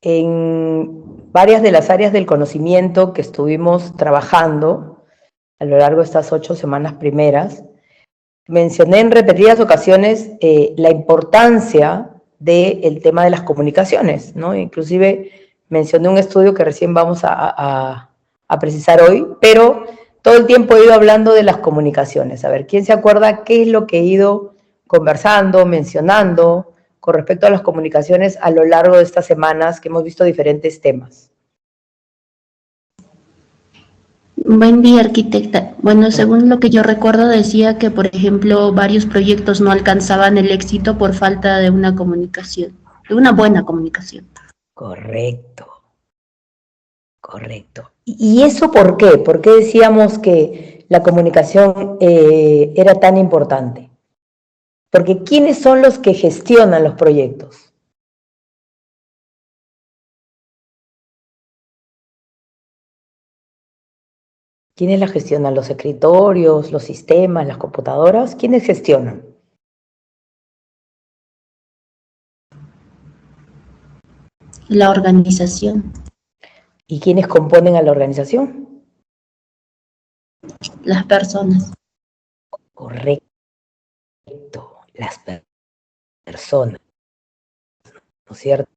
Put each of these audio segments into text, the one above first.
En varias de las áreas del conocimiento que estuvimos trabajando a lo largo de estas 8 semanas primeras, mencioné en repetidas ocasiones la importancia del tema de las comunicaciones, ¿no? Inclusive mencioné un estudio que recién vamos a precisar hoy, pero todo el tiempo he ido hablando de las comunicaciones. A ver, ¿quién se acuerda qué es lo que he ido conversando, mencionando con respecto a las comunicaciones a lo largo de estas semanas que hemos visto diferentes temas? Buen día, arquitecta. Bueno, según lo que yo recuerdo, decía que, por ejemplo, varios proyectos no alcanzaban el éxito por falta de una comunicación, de una buena comunicación. Correcto, correcto. ¿Y eso por qué? ¿Por qué decíamos que la comunicación era tan importante? Porque ¿quiénes son los que gestionan los proyectos? ¿Quiénes la gestionan? ¿Los escritorios, los sistemas, las computadoras? ¿Quiénes gestionan? La organización, ¿Y quiénes componen a la organización? las personas. Correcto, las personas, ¿no es cierto?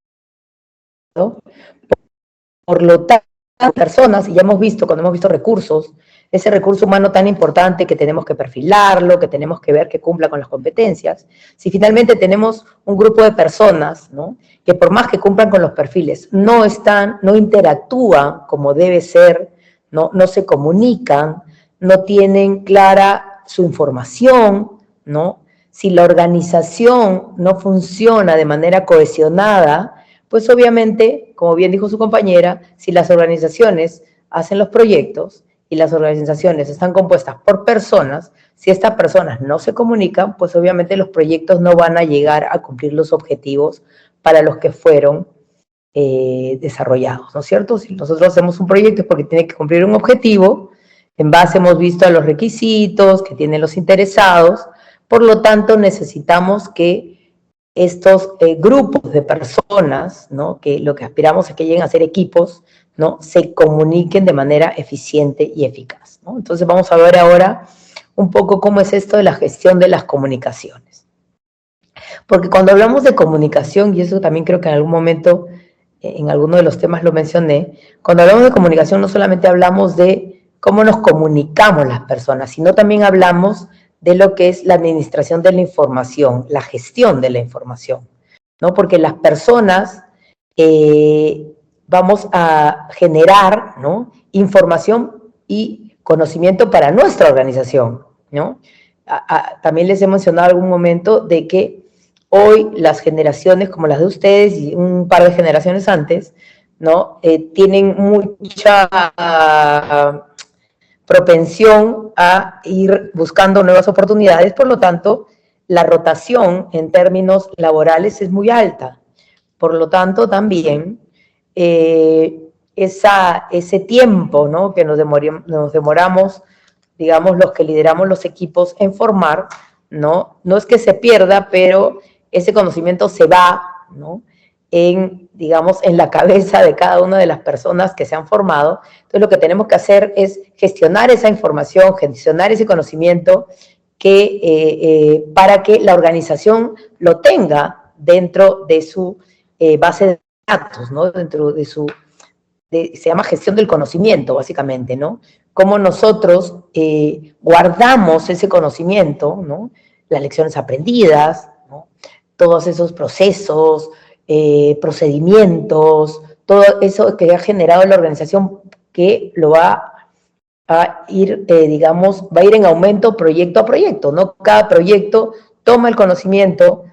Por lo tanto, personas, y ya hemos visto, cuando hemos visto recursos, ese recurso humano tan importante que tenemos que perfilarlo, que tenemos que ver que cumpla con las competencias, si finalmente tenemos un grupo de personas, ¿no?, que por más que cumplan con los perfiles, no interactúan como debe ser, no se comunican, no tienen clara su información, ¿no? Si la organización no funciona de manera cohesionada, pues obviamente, como bien dijo su compañera, si las organizaciones hacen los proyectos y las organizaciones están compuestas por personas, si estas personas no se comunican, pues obviamente los proyectos no van a llegar a cumplir los objetivos para los que fueron desarrollados, ¿no es cierto? Si nosotros hacemos un proyecto es porque tiene que cumplir un objetivo, en base hemos visto a los requisitos que tienen los interesados, por lo tanto necesitamos que estos grupos de personas, ¿no?, que lo que aspiramos es que lleguen a ser equipos, ¿no?, se comuniquen de manera eficiente y eficaz, ¿no? Entonces vamos a ver ahora un poco cómo es esto de la gestión de las comunicaciones. Porque cuando hablamos de comunicación, y eso también creo que en algún momento, en alguno de los temas lo mencioné, cuando hablamos de comunicación no solamente hablamos de cómo nos comunicamos las personas, sino también hablamos de lo que es la administración de la información, la gestión de la información, ¿no? Porque las personas vamos a generar, ¿no?, información y conocimiento para nuestra organización, ¿no? También les he mencionado en algún momento de que hoy las generaciones como las de ustedes y un par de generaciones antes, ¿no?, tienen mucha propensión a ir buscando nuevas oportunidades, por lo tanto, la rotación en términos laborales es muy alta. Por lo tanto, también ese tiempo, ¿no?, que nos demoramos, digamos, los que lideramos los equipos en formar, ¿no?, no es que se pierda, pero ese conocimiento se va, ¿no?, digamos, en la cabeza de cada una de las personas que se han formado. Entonces, lo que tenemos que hacer es gestionar esa información, gestionar ese conocimiento para que la organización lo tenga dentro de su base de datos, ¿no?, dentro de se llama gestión del conocimiento, básicamente, ¿no? Cómo nosotros guardamos ese conocimiento, ¿no?, las lecciones aprendidas, ¿no?, todos esos procesos, procedimientos, todo eso que ha generado la organización, que lo va a ir, digamos, va a ir en aumento proyecto a proyecto, ¿no? Cada proyecto toma el conocimiento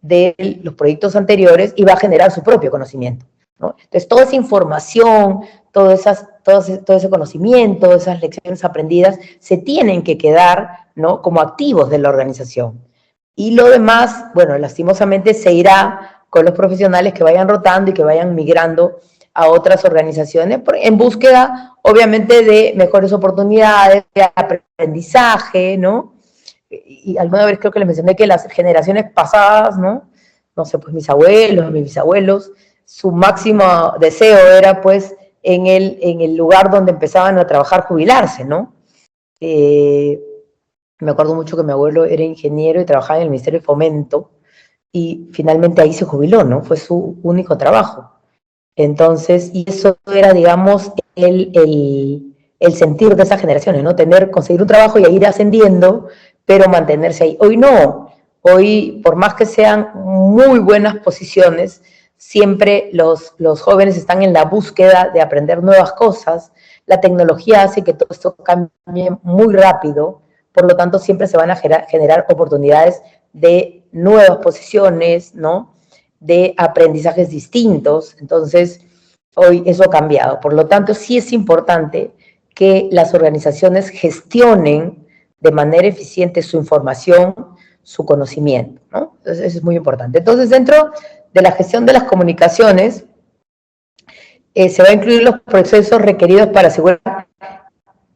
de los proyectos anteriores y va a generar su propio conocimiento, ¿no? Entonces, toda esa información, todo ese conocimiento, esas lecciones aprendidas, se tienen que quedar, ¿no?, como activos de la organización. Y lo demás, bueno, lastimosamente se irá con los profesionales que vayan rotando y que vayan migrando a otras organizaciones en búsqueda, obviamente, de mejores oportunidades, de aprendizaje, ¿no? Y alguna vez creo que les mencioné que las generaciones pasadas, ¿no? No sé, pues mis abuelos, mis bisabuelos, su máximo deseo era, pues, en el lugar donde empezaban a trabajar, jubilarse, ¿no? Me acuerdo mucho que mi abuelo era ingeniero y trabajaba en el Ministerio de Fomento, y finalmente ahí se jubiló, ¿no? Fue su único trabajo. Entonces, y eso era, digamos, el sentir de esas generaciones, ¿no? Conseguir un trabajo y ir ascendiendo, pero mantenerse ahí. Hoy no. Hoy, por más que sean muy buenas posiciones, siempre los jóvenes están en la búsqueda de aprender nuevas cosas. La tecnología hace que todo esto cambie muy rápido, por lo tanto, siempre se van a generar oportunidades de nuevas posiciones, ¿no? De aprendizajes distintos. Entonces, hoy eso ha cambiado. Por lo tanto, sí es importante que las organizaciones gestionen de manera eficiente su información, su conocimiento, ¿no? Entonces, eso es muy importante. Entonces, dentro de la gestión de las comunicaciones, se va a incluir los procesos requeridos para asegurar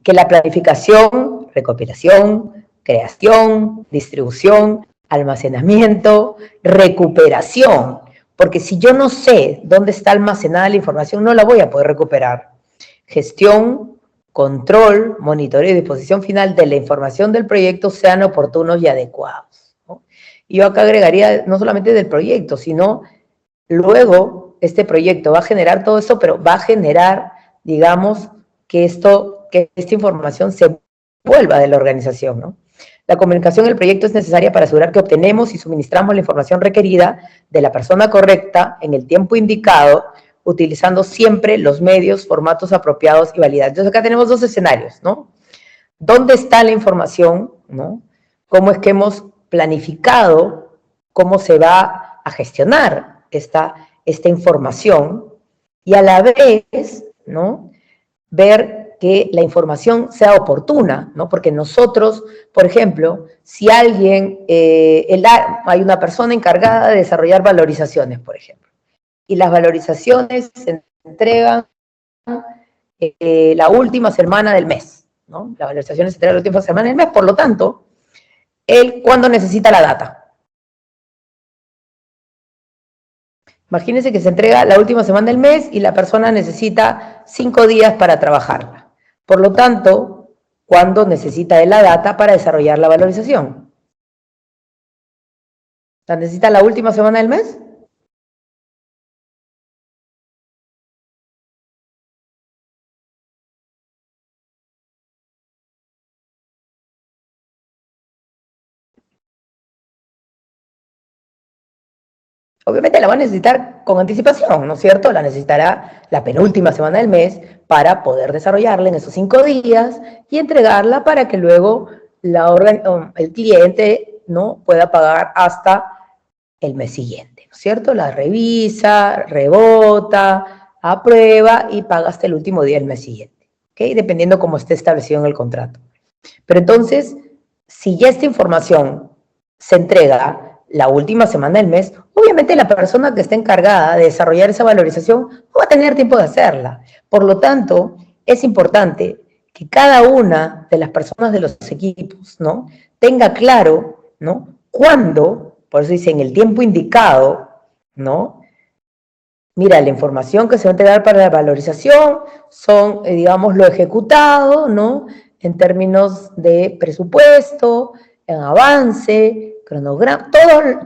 que la planificación, recopilación, creación, distribución, almacenamiento, recuperación, porque si yo no sé dónde está almacenada la información, no la voy a poder recuperar. Gestión, control, monitoreo y disposición final de la información del proyecto sean oportunos y adecuados, ¿no? Y yo acá agregaría no solamente del proyecto, sino luego este proyecto va a generar todo eso, pero va a generar, digamos, que esta información se vuelva de la organización, ¿no? La comunicación del proyecto es necesaria para asegurar que obtenemos y suministramos la información requerida de la persona correcta en el tiempo indicado, utilizando siempre los medios, formatos apropiados y validados. Entonces acá tenemos dos escenarios, ¿no? ¿Dónde está la información, ¿no? ¿Cómo es que hemos planificado cómo se va a gestionar esta información? Y a la vez, ¿no? Ver que la información sea oportuna, ¿no? Porque nosotros, por ejemplo, si alguien, hay una persona encargada de desarrollar valorizaciones, por ejemplo, y las valorizaciones se entregan la última semana del mes, ¿no? Las valorizaciones se entregan la última semana del mes, por lo tanto, él, ¿cuándo necesita la data? Imagínense que se entrega la última semana del mes y la persona necesita 5 días para trabajarla. Por lo tanto, ¿cuándo necesita de la data para desarrollar la valorización? ¿La necesita la última semana del mes? Obviamente la va a necesitar con anticipación, ¿no es cierto? La necesitará la penúltima semana del mes para poder desarrollarla en esos 5 días y entregarla para que luego el cliente, ¿no?, pueda pagar hasta el mes siguiente, ¿no es cierto? La revisa, rebota, aprueba y paga hasta el último día del mes siguiente, ¿ok? Dependiendo cómo esté establecido en el contrato. Pero entonces, si ya esta información se entrega la última semana del mes, obviamente la persona que está encargada de desarrollar esa valorización no va a tener tiempo de hacerla. Por lo tanto, es importante que cada una de las personas de los equipos, ¿no?, tenga claro, ¿no?, cuándo, por eso dice en el tiempo indicado, ¿no? Mira, la información que se va a entregar para la valorización son, digamos, lo ejecutado, ¿no?, en términos de presupuesto, en avance, cronograma,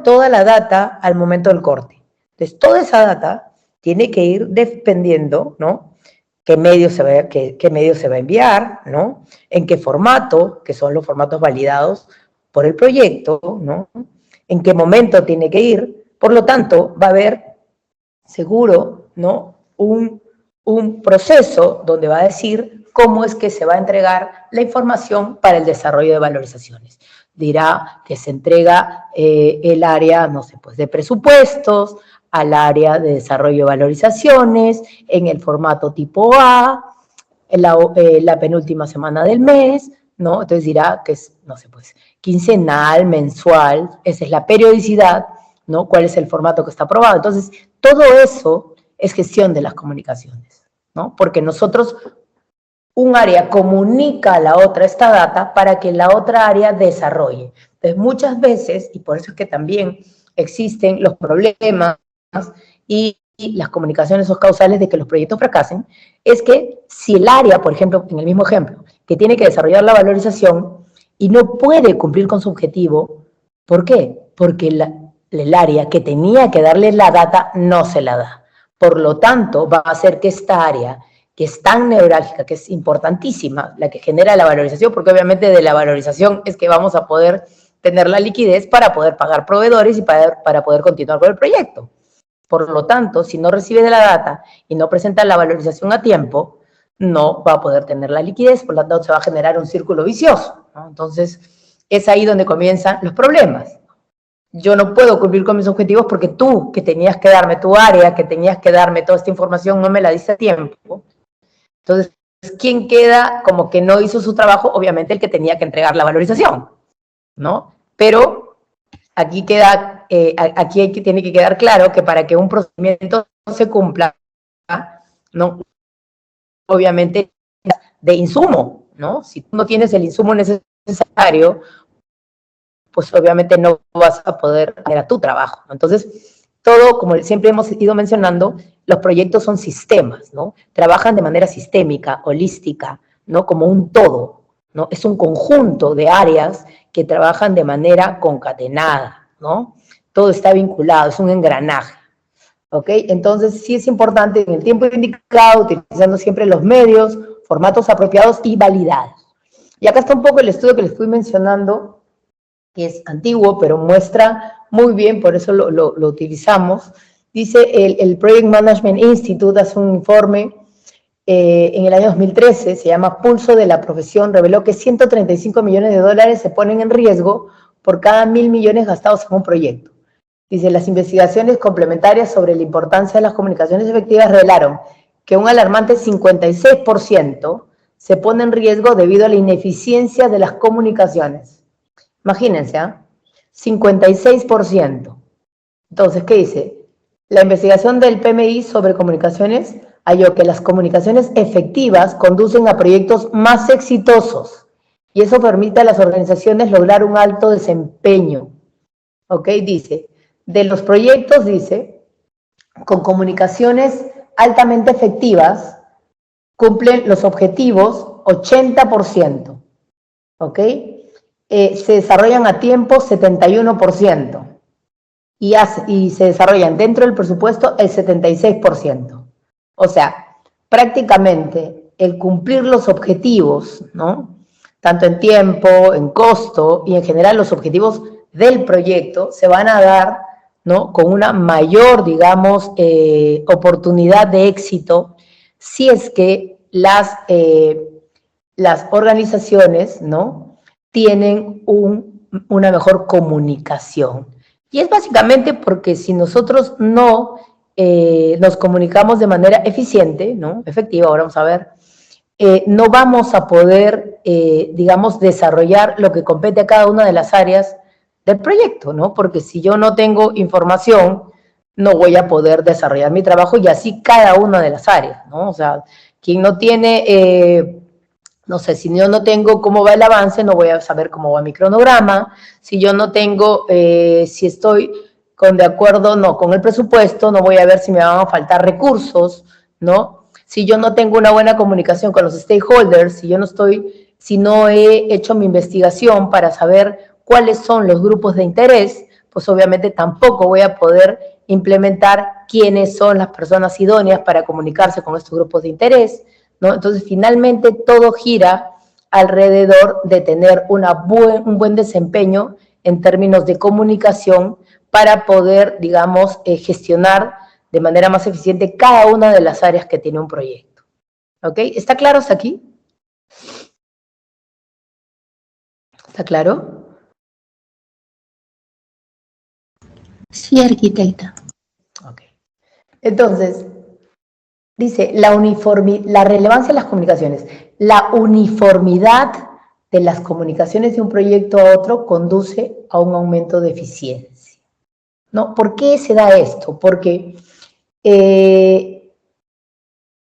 toda la data al momento del corte. Entonces, toda esa data tiene que ir dependiendo, ¿no?, qué medio se va a enviar, ¿no?, en qué formato, que son los formatos validados por el proyecto, ¿no?, en qué momento tiene que ir. Por lo tanto, va a haber seguro, ¿no?, un proceso donde va a decir cómo es que se va a entregar la información para el desarrollo de valorizaciones. Dirá que se entrega el área, no sé, pues de presupuestos, al área de desarrollo de valorizaciones, en el formato tipo A, la penúltima semana del mes, ¿no? Entonces dirá que es, no sé, pues quincenal, mensual, esa es la periodicidad, ¿no? ¿Cuál es el formato que está aprobado? Entonces, todo eso es gestión de las comunicaciones, ¿no? Porque nosotros, un área comunica a la otra esta data para que la otra área desarrolle. Entonces, muchas veces, y por eso es que también existen los problemas y las comunicaciones son causales de que los proyectos fracasen, es que si el área, por ejemplo, en el mismo ejemplo, que tiene que desarrollar la valorización y no puede cumplir con su objetivo, ¿por qué? Porque el área que tenía que darle la data no se la da. Por lo tanto, va a hacer que esta área, que es tan neurálgica, que es importantísima, la que genera la valorización, porque obviamente de la valorización es que vamos a poder tener la liquidez para poder pagar proveedores y para poder continuar con el proyecto. Por lo tanto, si no recibe de la data y no presenta la valorización a tiempo, no va a poder tener la liquidez, por lo tanto se va a generar un círculo vicioso, ¿no? Entonces, es ahí donde comienzan los problemas. Yo no puedo cumplir con mis objetivos porque tú, que tenías que darme tu área, que tenías que darme toda esta información, no me la diste a tiempo. Entonces, ¿quién queda como que no hizo su trabajo? Obviamente el que tenía que entregar la valorización, ¿no? Pero aquí tiene que quedar claro que para que un procedimiento se cumpla, ¿no? Obviamente de insumo, ¿no? Si tú no tienes el insumo necesario, pues obviamente no vas a poder hacer a tu trabajo, ¿no? Entonces, todo, como siempre hemos ido mencionando, los proyectos son sistemas, ¿no? Trabajan de manera sistémica, holística, ¿no? Como un todo, ¿no? Es un conjunto de áreas que trabajan de manera concatenada, ¿no? Todo está vinculado, es un engranaje, ¿ok? Entonces, sí es importante en el tiempo indicado, utilizando siempre los medios, formatos apropiados y validados. Y acá está un poco el estudio que les fui mencionando, que es antiguo, pero muestra muy bien, por eso lo utilizamos. Dice el Project Management Institute, hace un informe en el año 2013, se llama Pulso de la Profesión, reveló que 135 millones de dólares se ponen en riesgo por cada 1.000 millones gastados en un proyecto. Dice, las investigaciones complementarias sobre la importancia de las comunicaciones efectivas revelaron que un alarmante 56% se pone en riesgo debido a la ineficiencia de las comunicaciones. Imagínense, ¿eh? 56%. Entonces, ¿qué dice? La investigación del PMI sobre comunicaciones halló que las comunicaciones efectivas conducen a proyectos más exitosos y eso permite a las organizaciones lograr un alto desempeño. ¿Ok? Dice, de los proyectos, dice, con comunicaciones altamente efectivas, cumplen los objetivos 80%. ¿Ok? Se desarrollan a tiempo 71% y se desarrollan dentro del presupuesto el 76%. O sea, prácticamente el cumplir los objetivos, ¿no? Tanto en tiempo, en costo y en general los objetivos del proyecto se van a dar, ¿no? Con una mayor, digamos, oportunidad de éxito si es que las organizaciones, ¿no? Tienen una mejor comunicación. Y es básicamente porque si nosotros no nos comunicamos de manera eficiente, ¿no? Efectiva, ahora vamos a ver, no vamos a poder, digamos, desarrollar lo que compete a cada una de las áreas del proyecto, ¿no? Porque si yo no tengo información, no voy a poder desarrollar mi trabajo y así cada una de las áreas, ¿no? O sea, quien no tiene... no sé, si yo no tengo cómo va el avance, no voy a saber cómo va mi cronograma. Si yo no tengo, si estoy de acuerdo, no, con el presupuesto, no voy a ver si me van a faltar recursos, ¿no? Si yo no tengo una buena comunicación con los stakeholders, si no he hecho mi investigación para saber cuáles son los grupos de interés, pues obviamente tampoco voy a poder implementar quiénes son las personas idóneas para comunicarse con estos grupos de interés, ¿no? Entonces, finalmente, todo gira alrededor de tener un buen desempeño en términos de comunicación para poder, digamos, gestionar de manera más eficiente cada una de las áreas que tiene un proyecto. ¿Ok? ¿Está claro hasta aquí? ¿Está claro? Sí, arquitecta. Ok. Entonces, dice, la relevancia de las comunicaciones. La uniformidad de las comunicaciones de un proyecto a otro conduce a un aumento de eficiencia, ¿no? ¿Por qué se da esto? Porque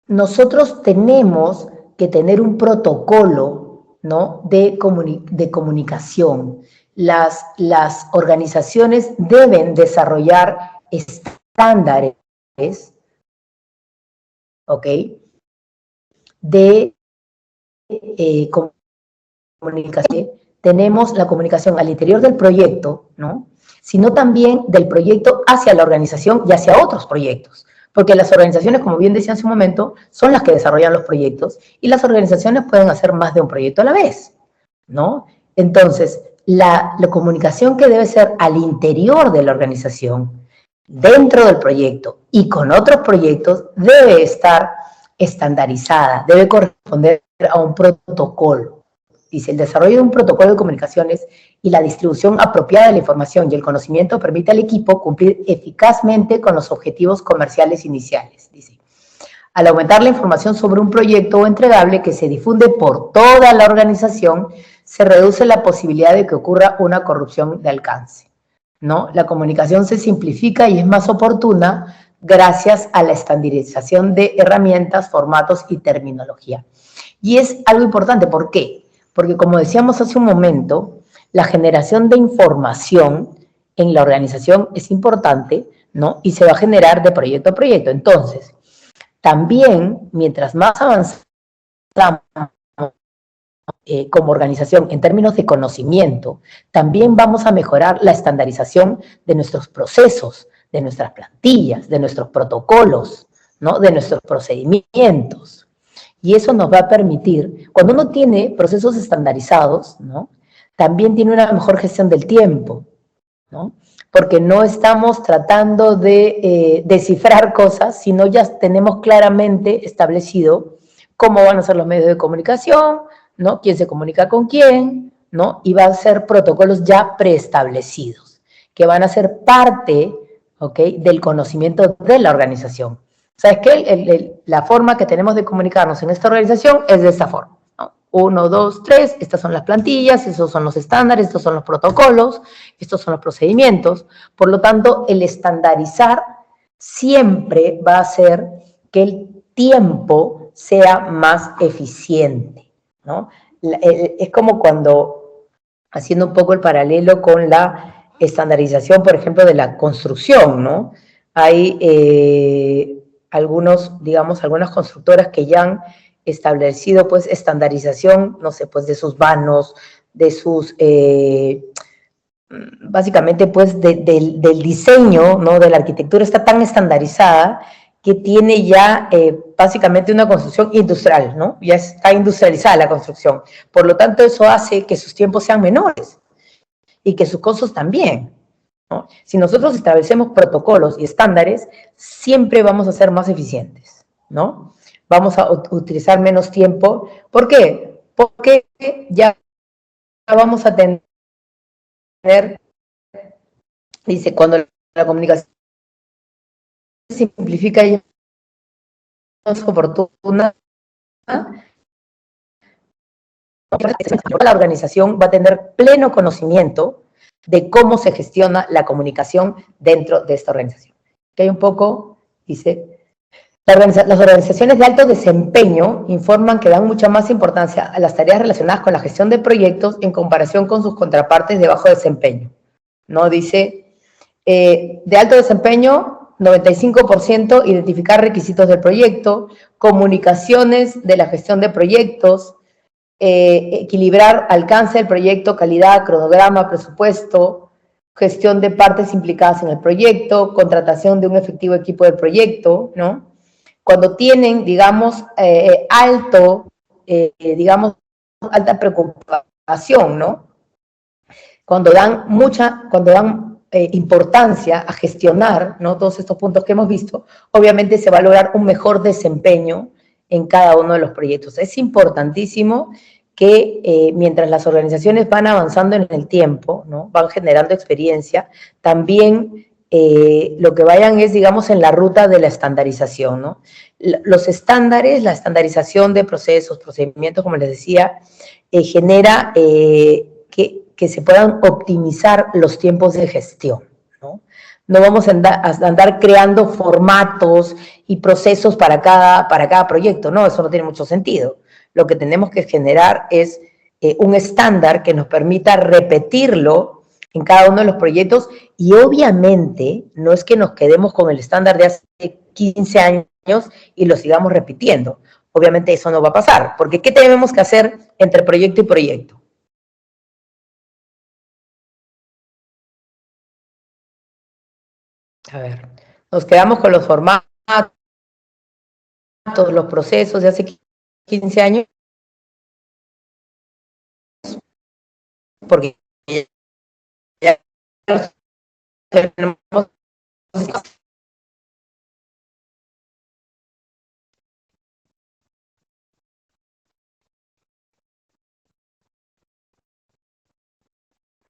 nosotros tenemos que tener un protocolo, ¿no? de comunicación. Las organizaciones deben desarrollar estándares ¿ok? De comunicación. Tenemos la comunicación al interior del proyecto, ¿no? Sino también del proyecto hacia la organización y hacia otros proyectos. Porque las organizaciones, como bien decía hace un momento, son las que desarrollan los proyectos y las organizaciones pueden hacer más de un proyecto a la vez, ¿no? Entonces, la comunicación que debe ser al interior de la organización, dentro del proyecto y con otros proyectos, debe estar estandarizada, debe corresponder a un protocolo. Dice, el desarrollo de un protocolo de comunicaciones y la distribución apropiada de la información y el conocimiento permite al equipo cumplir eficazmente con los objetivos comerciales iniciales. Dice, al aumentar la información sobre un proyecto o entregable que se difunde por toda la organización, se reduce la posibilidad de que ocurra una corrupción de alcance, ¿no? La comunicación se simplifica y es más oportuna gracias a la estandarización de herramientas, formatos y terminología. Y es algo importante, ¿por qué? Porque como decíamos hace un momento, la generación de información en la organización es importante, ¿no? Y se va a generar de proyecto a proyecto. Entonces, también, mientras más avanzamos como organización en términos de conocimiento, también vamos a mejorar la estandarización de nuestros procesos, de nuestras plantillas, de nuestros protocolos, ¿no? De nuestros procedimientos. Y eso nos va a permitir, cuando uno tiene procesos estandarizados, ¿no? También tiene una mejor gestión del tiempo, ¿no? Porque no estamos tratando de descifrar cosas, sino ya tenemos claramente establecido cómo van a ser los medios de comunicación, ¿no? Quién se comunica con quién, ¿no? Y van a ser protocolos ya preestablecidos, que van a ser parte, ¿ok?, del conocimiento de la organización. ¿Sabes qué? La forma que tenemos de comunicarnos en esta organización es de esta forma, ¿no? 1, 2, 3, estas son las plantillas, estos son los estándares, estos son los protocolos, estos son los procedimientos. Por lo tanto, el estandarizar siempre va a hacer que el tiempo sea más eficiente, ¿no? Es como cuando, haciendo un poco el paralelo con la estandarización, por ejemplo, de la construcción, ¿no? Hay algunas constructoras que ya han establecido, pues, estandarización, no sé, pues, de sus vanos, de sus, básicamente, pues, del diseño, ¿no? De la arquitectura está tan estandarizada que tiene ya, básicamente, una construcción industrial, ¿no? Ya está industrializada la construcción. Por lo tanto, eso hace que sus tiempos sean menores y que sus costos también, ¿no? Si nosotros establecemos protocolos y estándares, siempre vamos a ser más eficientes, ¿no? Vamos a utilizar menos tiempo. ¿Por qué? Porque ya vamos a tener, dice, cuando la comunicación se simplifica y es oportuna, la organización va a tener pleno conocimiento de cómo se gestiona la comunicación dentro de esta organización. Que hay un poco, dice, las organizaciones de alto desempeño informan que dan mucha más importancia a las tareas relacionadas con la gestión de proyectos en comparación con sus contrapartes de bajo desempeño, ¿no? Dice, de alto desempeño, 95%, identificar requisitos del proyecto, comunicaciones de la gestión de proyectos, equilibrar alcance del proyecto, calidad, cronograma, presupuesto, gestión de partes implicadas en el proyecto, contratación de un efectivo equipo del proyecto, ¿no? Cuando tienen, digamos, alta preocupación, ¿no? Cuando dan importancia a gestionar, ¿no?, todos estos puntos que hemos visto, obviamente se va a lograr un mejor desempeño en cada uno de los proyectos. Es importantísimo que mientras las organizaciones van avanzando en el tiempo, ¿no?, van generando experiencia, también lo que vayan es, digamos, en la ruta de la estandarización, ¿no? Los estándares, la estandarización de procesos, procedimientos, como les decía, genera que se puedan optimizar los tiempos de gestión, ¿no? No vamos a andar creando formatos y procesos para cada proyecto, no, eso no tiene mucho sentido. Lo que tenemos que generar es un estándar que nos permita repetirlo en cada uno de los proyectos y obviamente no es que nos quedemos con el estándar de hace 15 años y lo sigamos repitiendo. Obviamente eso no va a pasar, porque ¿qué tenemos que hacer entre proyecto y proyecto? A ver, nos quedamos con los formatos, los procesos de hace 15 años, porque ya tenemos.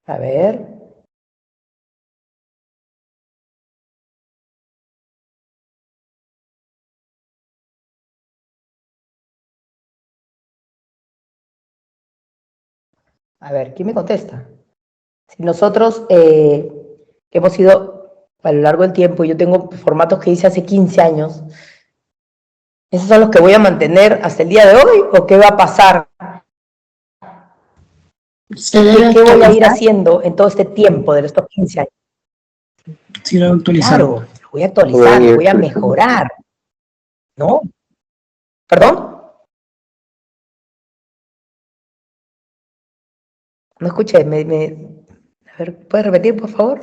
A ver. A ver, ¿quién me contesta? Si nosotros que hemos ido a lo largo del tiempo, yo tengo formatos que hice hace 15 años, ¿esos son los que voy a mantener hasta el día de hoy o qué va a pasar? ¿Qué voy a ir haciendo en todo este tiempo de estos 15 años? Sí, lo actualizar. Claro, lo voy a actualizar, lo voy a mejorar, ¿no? ¿Perdón? No escuché, a ver, ¿puedes repetir, por favor?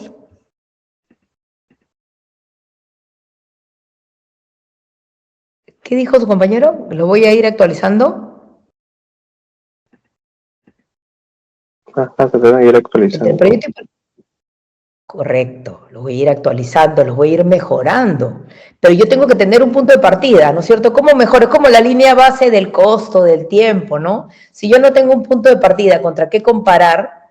¿Qué dijo su compañero? ¿Lo voy a ir actualizando? Ajá, se deben ir actualizando. El proyecto. Correcto, los voy a ir actualizando, los voy a ir mejorando. Pero yo tengo que tener un punto de partida, ¿no es cierto? ¿Cómo mejor? Es como la línea base del costo, del tiempo, ¿no? Si yo no tengo un punto de partida contra qué comparar,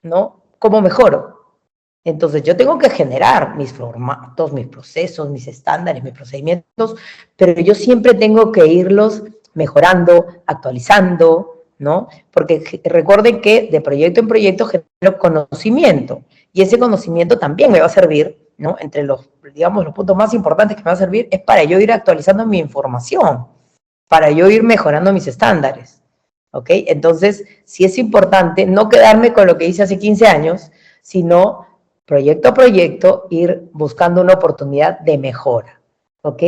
¿no? ¿Cómo mejoro? Entonces yo tengo que generar mis formatos, mis procesos, mis estándares, mis procedimientos, pero yo siempre tengo que irlos mejorando, actualizando, ¿no? Porque recuerden que de proyecto en proyecto genero conocimiento y ese conocimiento también me va a servir, ¿no? Entre los, digamos, los puntos más importantes que me va a servir es para yo ir actualizando mi información, para yo ir mejorando mis estándares, ¿ok? Entonces, sí es importante no quedarme con lo que hice hace 15 años, sino proyecto a proyecto ir buscando una oportunidad de mejora, ¿ok?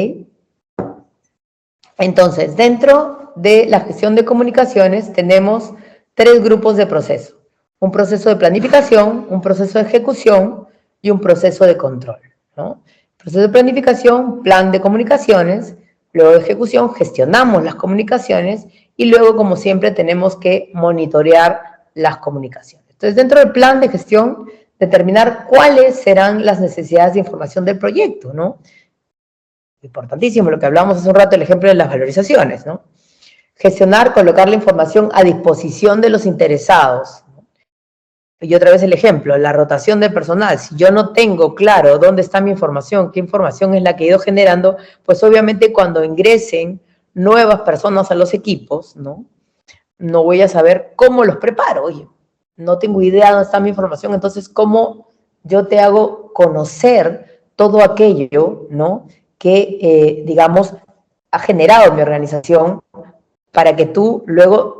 Entonces, dentro de la gestión de comunicaciones tenemos 3 grupos de proceso. Un proceso de planificación, un proceso de ejecución y un proceso de control, ¿no? Proceso de planificación, plan de comunicaciones, luego de ejecución, gestionamos las comunicaciones y luego, como siempre, tenemos que monitorear las comunicaciones. Entonces, dentro del plan de gestión, determinar cuáles serán las necesidades de información del proyecto, ¿no? Importantísimo, lo que hablamos hace un rato, el ejemplo de las valorizaciones, ¿no? Gestionar, colocar la información a disposición de los interesados. Y otra vez el ejemplo, la rotación del personal. Si yo no tengo claro dónde está mi información, qué información es la que he ido generando, pues obviamente cuando ingresen nuevas personas a los equipos, ¿no? No voy a saber cómo los preparo. Oye, no tengo idea dónde está mi información, entonces, ¿cómo yo te hago conocer todo aquello, ¿no? Que, digamos, ha generado mi organización para que tú luego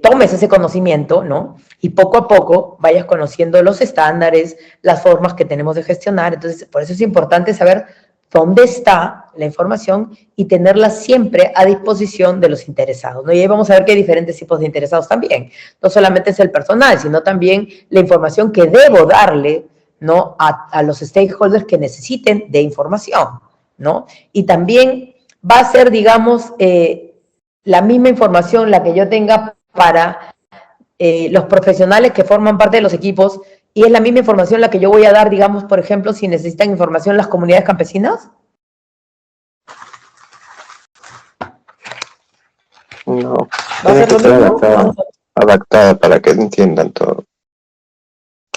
tomes ese conocimiento, ¿no? Y poco a poco vayas conociendo los estándares, las formas que tenemos de gestionar. Entonces, por eso es importante saber dónde está la información y tenerla siempre a disposición de los interesados, ¿no? Y ahí vamos a ver que hay diferentes tipos de interesados también. No solamente es el personal, sino también la información que debo darle, ¿no? A los stakeholders que necesiten de información, ¿no? Y también va a ser, digamos, la misma información la que yo tenga para los profesionales que forman parte de los equipos y es la misma información la que yo voy a dar, digamos, por ejemplo, si necesitan información las comunidades campesinas. No, ¿Va a ser lo mismo? Adaptada para que entiendan todo.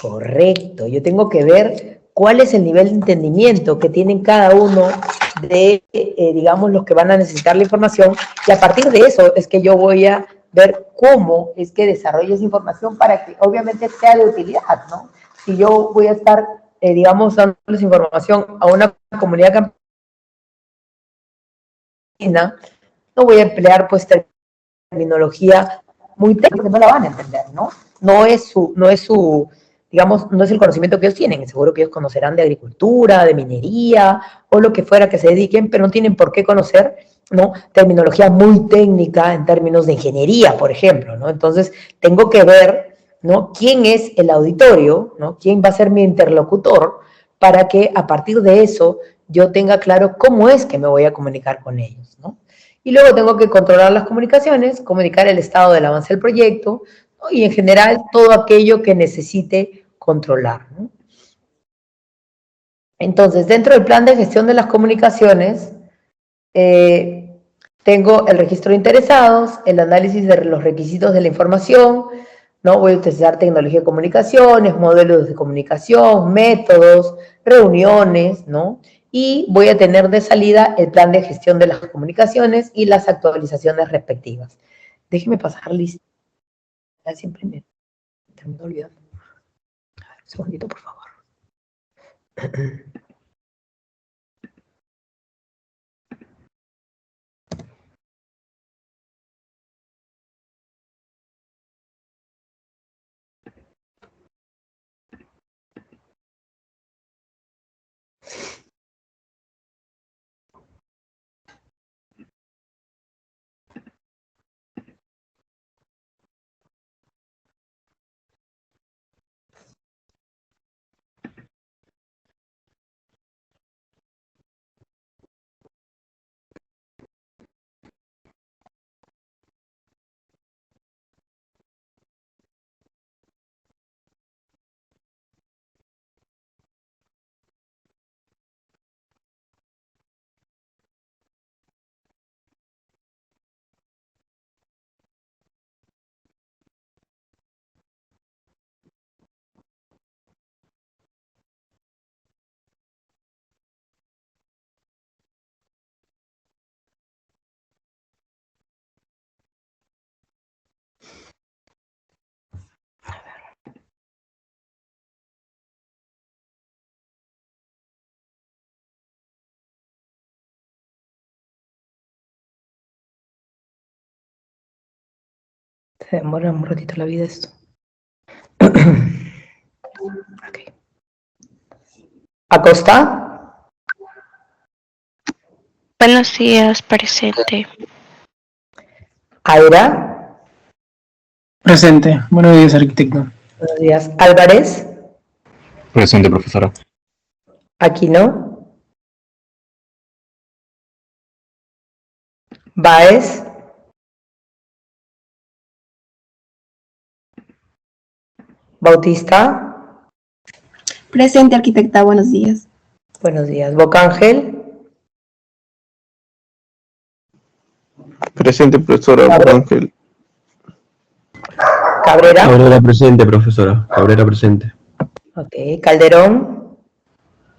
Correcto, yo tengo que ver cuál es el nivel de entendimiento que tienen cada uno de, digamos, los que van a necesitar la información y a partir de eso es que yo voy a ver cómo es que desarrollo esa información para que obviamente sea de utilidad, ¿no? Si yo voy a estar, digamos, dándoles información a una comunidad campesina, no voy a emplear pues terminología muy técnica, no la van a entender, ¿no? No es su digamos, no es el conocimiento que ellos tienen, seguro que ellos conocerán de agricultura, de minería, o lo que fuera que se dediquen, pero no tienen por qué conocer, ¿no?, terminología muy técnica en términos de ingeniería, por ejemplo, ¿no? Entonces, tengo que ver, ¿no?, quién es el auditorio, ¿no?, quién va a ser mi interlocutor, para que a partir de eso yo tenga claro cómo es que me voy a comunicar con ellos, ¿no? Y luego tengo que controlar las comunicaciones, comunicar el estado del avance del proyecto, ¿no?, y en general todo aquello que necesite controlar, ¿no? Entonces, dentro del plan de gestión de las comunicaciones, tengo el registro de interesados, el análisis de los requisitos de la información, ¿no? Voy a utilizar tecnología de comunicaciones, modelos de comunicación, métodos, reuniones, ¿no? Y voy a tener de salida el plan de gestión de las comunicaciones y las actualizaciones respectivas. Déjeme pasar lista. Siempre me termino olvidando. Un segundito, por favor. Se demora un ratito la vida esto. Okay. ¿Acosta? Buenos días, presente. ¿Aira? Presente. Buenos días, arquitecto. Buenos días. ¿Álvarez? Presente, profesora. ¿Aquino? ¿Báez? ¿Bautista? Presente, arquitecta, buenos días. Buenos días. ¿Bocángel? Presente, profesora Ángel. ¿Cabrera? Cabrera presente, profesora. Cabrera presente. Ok. ¿Calderón?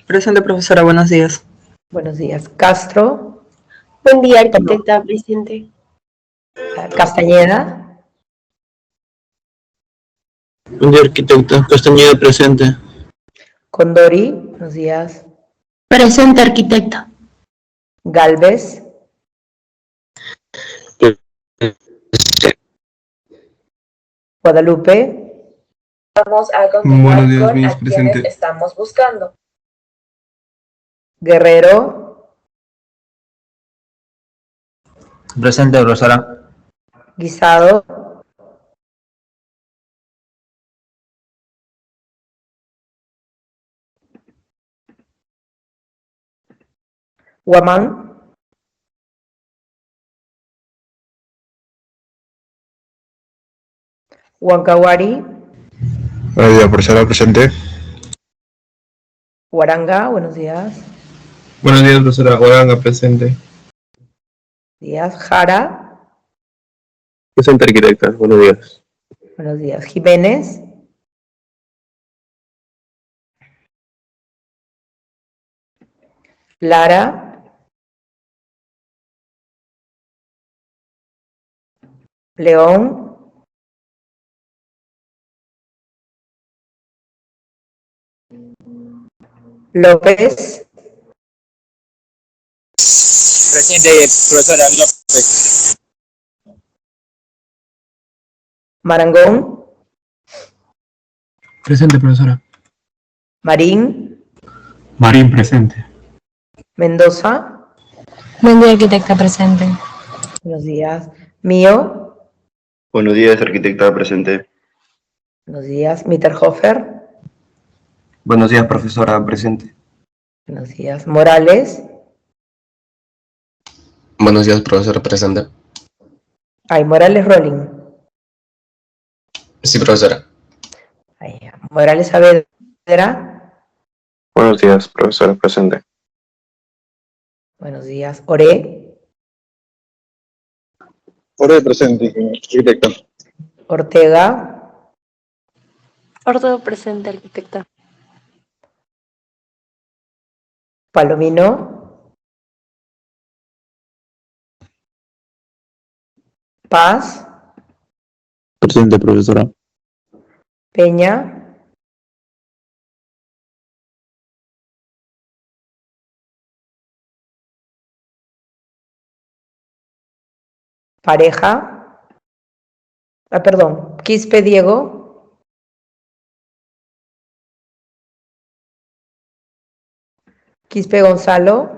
Presente, profesora, buenos días. Buenos días. ¿Castro? Buen día, arquitecta, presente. ¿Castañeda? Buen día, arquitecta. Castañeda presente. ¿Condori? Buenos días. Presente, arquitecta. ¿Galvez? ¿Guadalupe? Vamos a continuar Buenos días, con Miss, a quienes presente. estamos buscando. ¿Guerrero? Presente, profesora. ¿Guisado? ¿Guamán? ¿Huancawari? Buenos días, profesora, presente. ¿Huaranga? Buenos días. Buenos días, profesora. Oranga, presente. Días. ¿Jara? Presente, arquitecta. Buenos días. Buenos días. ¿Jiménez? ¿Lara? ¿León? ¿López? Presente, profesora López. ¿Marangón? Presente, profesora. Marín, Marín, presente. Mendoza, Buen día, arquitecta, presente. buenos días. Mío, Buenos días, arquitecta presente. buenos días. Mitterhofer, Buenos días, profesora, presente. buenos días. Morales, Buenos días, profesora presente. ay, Morales Rolling, Sí, profesora. ay, Morales Saavedra, Buenos días, profesora presente. buenos días. Oré, Ore presente, arquitecta. Ortega, Ordo presente, arquitecta. Palomino, Paz, Presente, profesora. Peña, Pareja, perdón, Quispe Diego, Quispe Gonzalo,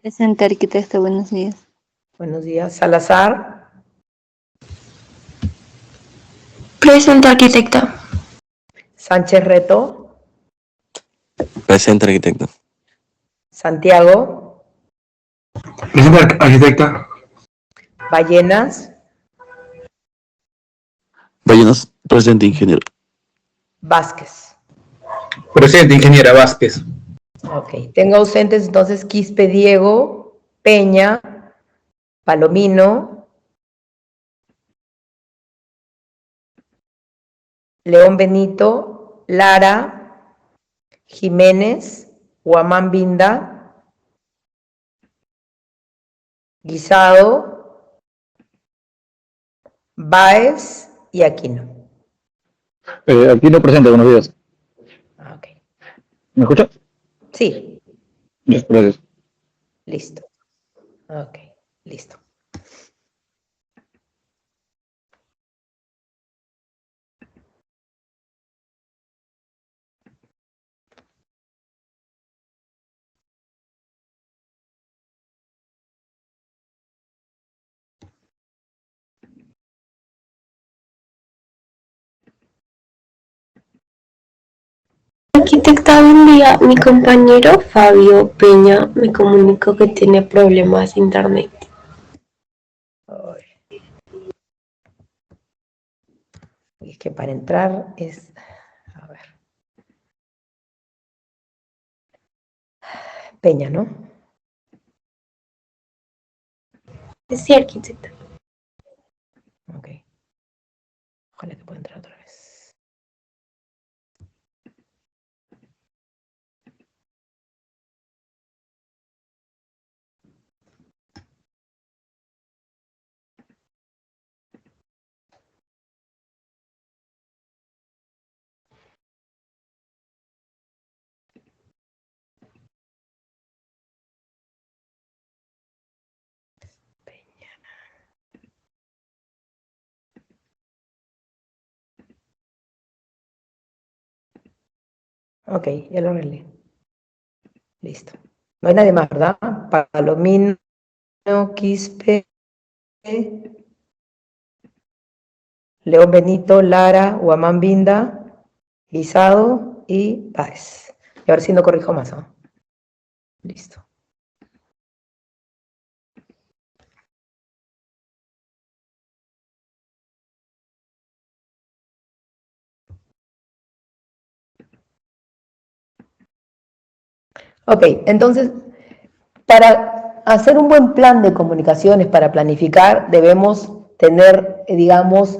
Presente, arquitecta, buenos días. buenos días. Salazar, Presente, arquitecta. Sánchez Reto, Presente, arquitecta. Santiago, Presente, arquitecta. Ballenas, Ballenas, presente, ingeniero. Vázquez. Presente, ingeniera Vázquez. Ok, tengo ausentes entonces Quispe Diego, Peña, Palomino, León Benito, Lara, Jiménez, Huamán Binda, Guisado, Báez y Aquino. Aquí no presente, buenos días. Ok, ¿Me escucha? sí, Gracias. listo. Ok, listo. Arquitecta, buen día. Mi compañero Fabio Peña me comunicó que tiene problemas de internet. Ay. Es que para entrar es, a ver, Peña, ¿no? Sí, arquitecta. Ok. Ojalá que pueda entrar otra vez. Ok, ya lo arreglé. Listo. No hay nadie más, ¿verdad? Palomino, Quispe, León Benito, Lara, Huamán Binda, Guisado y Páez. Y ahora sí no corrijo más, ¿no? Listo. Ok, entonces, para hacer un buen plan de comunicaciones, para planificar, debemos tener, digamos,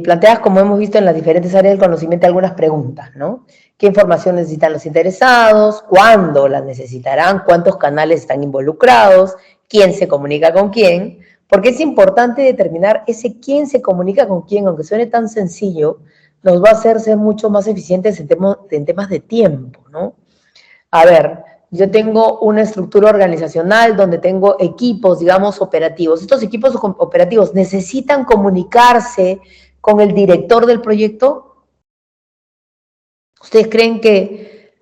planteadas, como hemos visto en las diferentes áreas del conocimiento, algunas preguntas, ¿no? ¿Qué información necesitan los interesados? ¿Cuándo las necesitarán? ¿Cuántos canales están involucrados? ¿Quién se comunica con quién? Porque es importante determinar ese quién se comunica con quién, aunque suene tan sencillo, nos va a hacer ser mucho más eficientes en temas de tiempo, ¿no? A ver, yo tengo una estructura organizacional donde tengo equipos, digamos, operativos. Estos equipos operativos necesitan comunicarse con el director del proyecto. ¿Ustedes creen que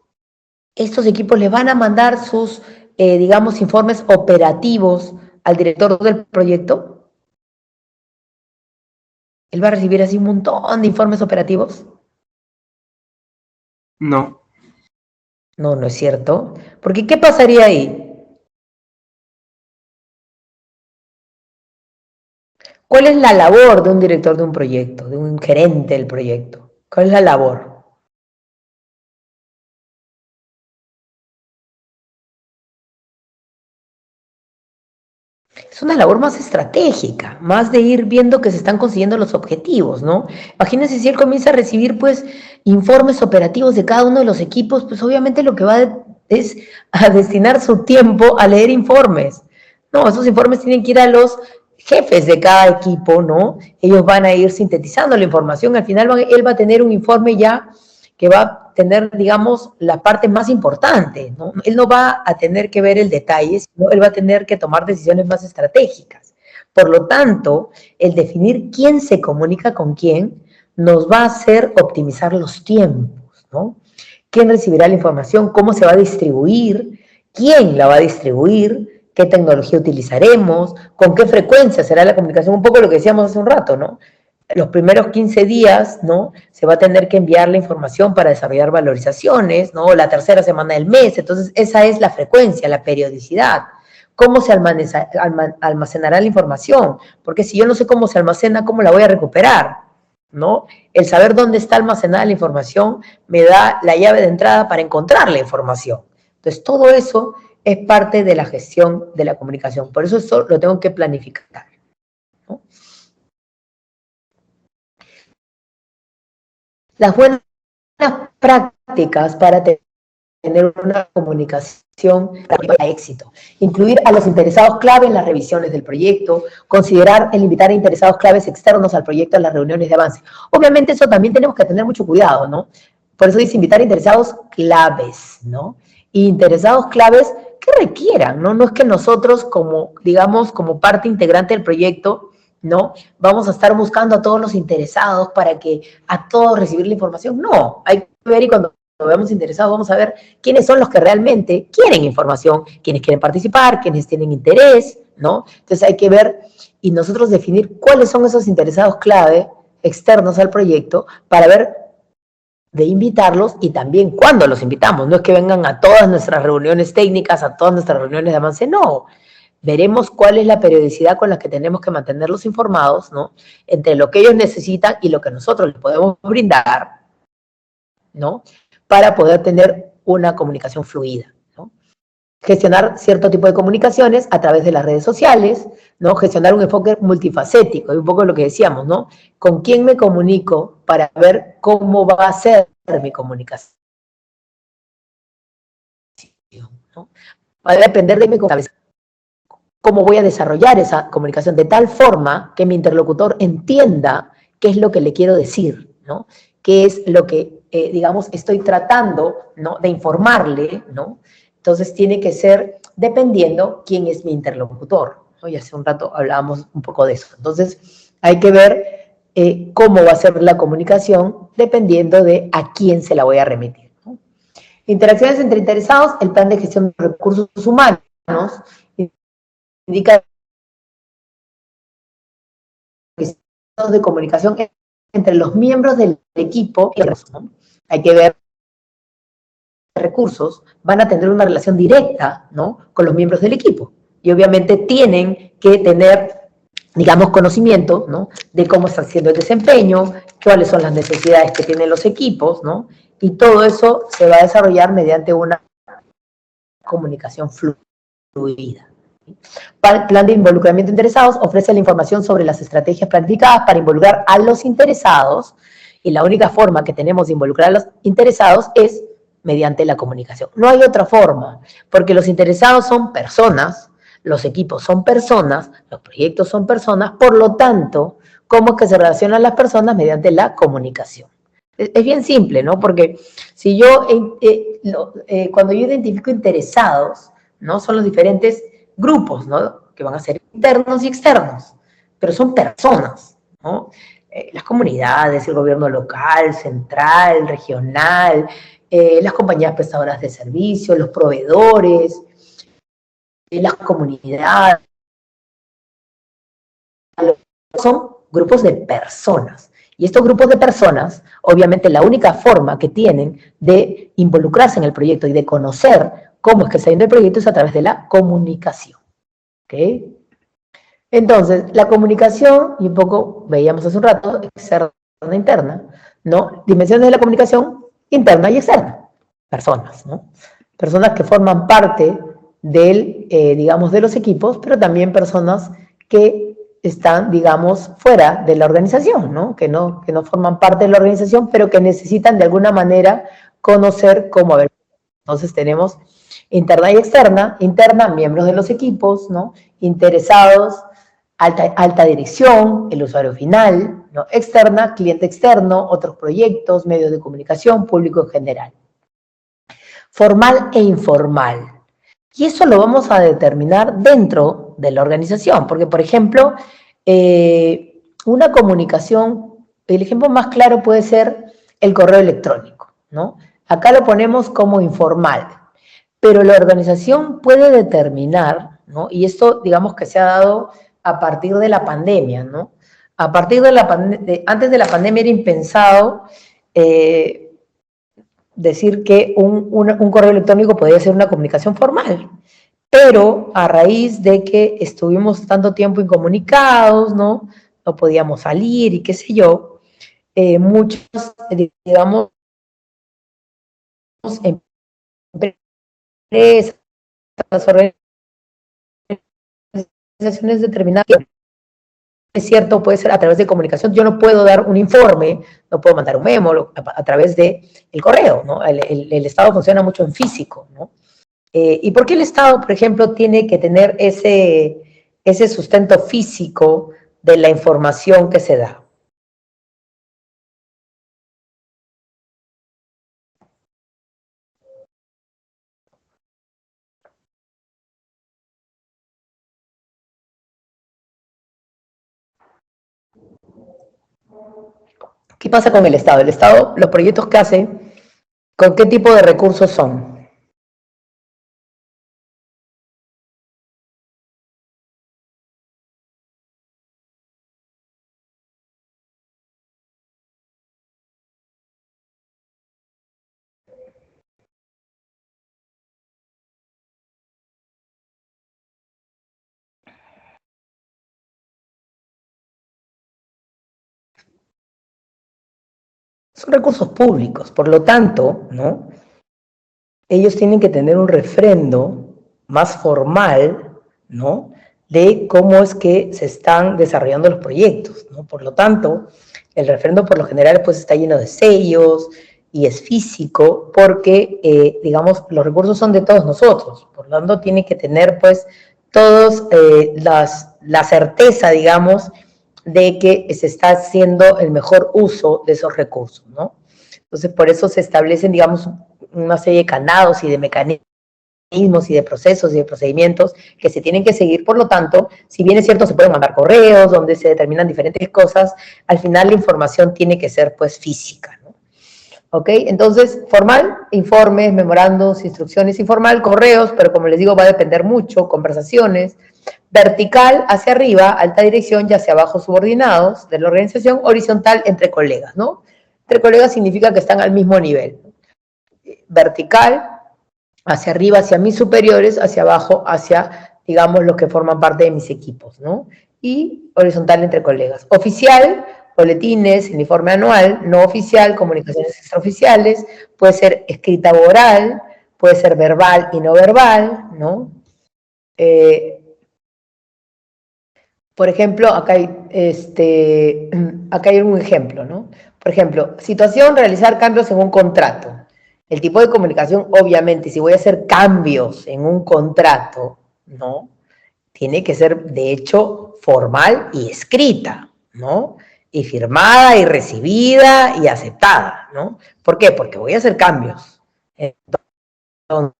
estos equipos les van a mandar sus, digamos, informes operativos al director del proyecto? ¿Él va a recibir así un montón de informes operativos? No. No, no es cierto. Porque ¿qué pasaría ahí? ¿Cuál es la labor de un director de un proyecto, de un gerente del proyecto? ¿Cuál es la labor? Es una labor más estratégica, más de ir viendo que se están consiguiendo los objetivos, ¿no? Imagínense si él comienza a recibir, pues, informes operativos de cada uno de los equipos, pues obviamente lo que va es a destinar su tiempo a leer informes. No, esos informes tienen que ir a los jefes de cada equipo, ¿no? Ellos van a ir sintetizando la información, al final él va a tener un informe ya que va a tener, digamos, la parte más importante, ¿no? Él no va a tener que ver el detalle, sino él va a tener que tomar decisiones más estratégicas. Por lo tanto, el definir quién se comunica con quién nos va a hacer optimizar los tiempos, ¿no? ¿Quién recibirá la información? ¿Cómo se va a distribuir? ¿Quién la va a distribuir? ¿Qué tecnología utilizaremos? ¿Con qué frecuencia será la comunicación? Un poco lo que decíamos hace un rato, ¿no? Los primeros 15 días, ¿no? Se va a tener que enviar la información para desarrollar valorizaciones, ¿no? La tercera semana del mes, entonces esa es la frecuencia, la periodicidad. ¿Cómo se almacenará la información? Porque si yo no sé cómo se almacena, ¿cómo la voy a recuperar? ¿No? El saber dónde está almacenada la información me da la llave de entrada para encontrar la información. Entonces, todo eso es parte de la gestión de la comunicación. Por eso lo tengo que planificar, ¿no? Las buenas prácticas para tener una comunicación a éxito. Incluir a los interesados clave en las revisiones del proyecto, considerar el invitar a interesados claves externos al proyecto en las reuniones de avance. Obviamente eso también tenemos que tener mucho cuidado, ¿no? Por eso dice invitar a interesados claves, ¿no? Y interesados claves que requieran, ¿no? No es que nosotros como, digamos, como parte integrante del proyecto, ¿no? Vamos a estar buscando a todos los interesados para que a todos recibir la información. No, hay que ver y cuando lo veamos interesados vamos a ver quiénes son los que realmente quieren información, quiénes quieren participar, quiénes tienen interés, ¿no? Entonces hay que ver y nosotros definir cuáles son esos interesados clave externos al proyecto para ver de invitarlos y también cuándo los invitamos. No es que vengan a todas nuestras reuniones técnicas, a todas nuestras reuniones de avance, no. Veremos cuál es la periodicidad con la que tenemos que mantenerlos informados, ¿no? Entre lo que ellos necesitan y lo que nosotros les podemos brindar, ¿no? Para poder tener una comunicación fluida, ¿no? Gestionar cierto tipo de comunicaciones a través de las redes sociales, ¿no? Gestionar un enfoque multifacético, es un poco lo que decíamos, ¿no? ¿Con quién me comunico para ver cómo va a ser mi comunicación? ¿No? Va a depender de mi comunicación. ¿Cómo voy a desarrollar esa comunicación de tal forma que mi interlocutor entienda qué es lo que le quiero decir, ¿no? Qué es lo que, digamos, estoy tratando, ¿no? De informarle, ¿no? Entonces tiene que ser dependiendo quién es mi interlocutor, ¿no? Y hace un rato hablábamos un poco de eso. Entonces hay que ver cómo va a ser la comunicación dependiendo de a quién se la voy a remitir, ¿no? Interacciones entre interesados, el plan de gestión de recursos humanos indica de comunicación entre los miembros del equipo, ¿no? Hay que ver recursos van a tener una relación directa, ¿no? Con los miembros del equipo y obviamente tienen que tener, digamos, conocimiento, ¿no? De cómo está haciendo el desempeño, cuáles son las necesidades que tienen los equipos, ¿no? Y todo eso se va a desarrollar mediante una comunicación fluida. Plan de involucramiento de interesados ofrece la información sobre las estrategias planificadas para involucrar a los interesados y la única forma que tenemos de involucrar a los interesados es mediante la comunicación. No hay otra forma, porque los interesados son personas, los equipos son personas, los proyectos son personas, por lo tanto, ¿cómo es que se relacionan las personas? Mediante la comunicación. Es bien simple, ¿no? Porque si yo, cuando yo identifico interesados, ¿no? Son los diferentes grupos, ¿no? Que van a ser internos y externos, pero son personas, ¿no? las comunidades, el gobierno local, central, regional, las compañías prestadoras de servicios, los proveedores, las comunidades. Son grupos de personas. Y estos grupos de personas, obviamente la única forma que tienen de involucrarse en el proyecto y de conocer cómo es que se viene el proyecto es a través de la comunicación. ¿Ok? Entonces, la comunicación, y un poco veíamos hace un rato, externa e interna, ¿no? Dimensiones de la comunicación interna y externa. Personas, ¿no? Personas que forman parte del, digamos, de los equipos, pero también personas que están, digamos, fuera de la organización, ¿no? Que no forman parte de la organización, pero que necesitan de alguna manera conocer cómo. Entonces tenemos interna y externa. Interna, miembros de los equipos, ¿no? Interesados, alta dirección, el usuario final, ¿no? Externa, cliente externo, otros proyectos, medios de comunicación, público en general. Formal e informal. Y eso lo vamos a determinar dentro de la organización, porque, por ejemplo, una comunicación, el ejemplo más claro puede ser el correo electrónico, ¿no? Acá lo ponemos como informal, pero la organización puede determinar, ¿no? Y esto, digamos que se ha dado a partir de la pandemia, ¿no? A partir de antes de la pandemia era impensado decir que un correo electrónico podía ser una comunicación formal. Pero a raíz de que estuvimos tanto tiempo incomunicados, ¿no? No podíamos salir y qué sé yo, muchos, digamos, empresas, organizaciones determinadas, es cierto, puede ser a través de comunicación. Yo no puedo dar un informe, no puedo mandar un memo a través del correo, ¿no? El Estado funciona mucho en físico, ¿no? ¿Y por qué el Estado, por ejemplo, tiene que tener ese sustento físico de la información que se da? ¿Qué pasa con el Estado? El Estado, los proyectos que hace, ¿con qué tipo de recursos son? Son recursos públicos, por lo tanto, ¿no? Ellos tienen que tener un refrendo más formal, ¿no? De cómo es que se están desarrollando los proyectos, ¿no? Por lo tanto, el refrendo por lo general pues está lleno de sellos y es físico porque, digamos, los recursos son de todos nosotros, por lo tanto tiene que tener pues todos la certeza, digamos, de que se está haciendo el mejor uso de esos recursos, ¿no? Entonces, por eso se establecen, digamos, una serie de candados y de mecanismos y de procesos y de procedimientos que se tienen que seguir. Por lo tanto, si bien es cierto, se pueden mandar correos donde se determinan diferentes cosas, al final la información tiene que ser, pues, física, ¿no? ¿Ok? Entonces, formal, informes, memorandos, instrucciones, informal, correos, pero como les digo, va a depender mucho, conversaciones. Vertical, hacia arriba, alta dirección, y hacia abajo, subordinados de la organización. Horizontal, entre colegas, ¿no? Entre colegas significa que están al mismo nivel. Vertical, hacia arriba, hacia mis superiores, hacia abajo, hacia, digamos, los que forman parte de mis equipos, ¿no? Y horizontal entre colegas. Oficial, boletines, el informe anual. No oficial, comunicaciones extraoficiales. Puede ser escrita o oral, puede ser verbal y no verbal, ¿no? Por ejemplo, acá hay un ejemplo, ¿no? Por ejemplo, situación, realizar cambios en un contrato. El tipo de comunicación, obviamente, si voy a hacer cambios en un contrato, ¿no? Tiene que ser, de hecho, formal y escrita, ¿no? Y firmada y recibida y aceptada, ¿no? ¿Por qué? Porque voy a hacer cambios. Entonces,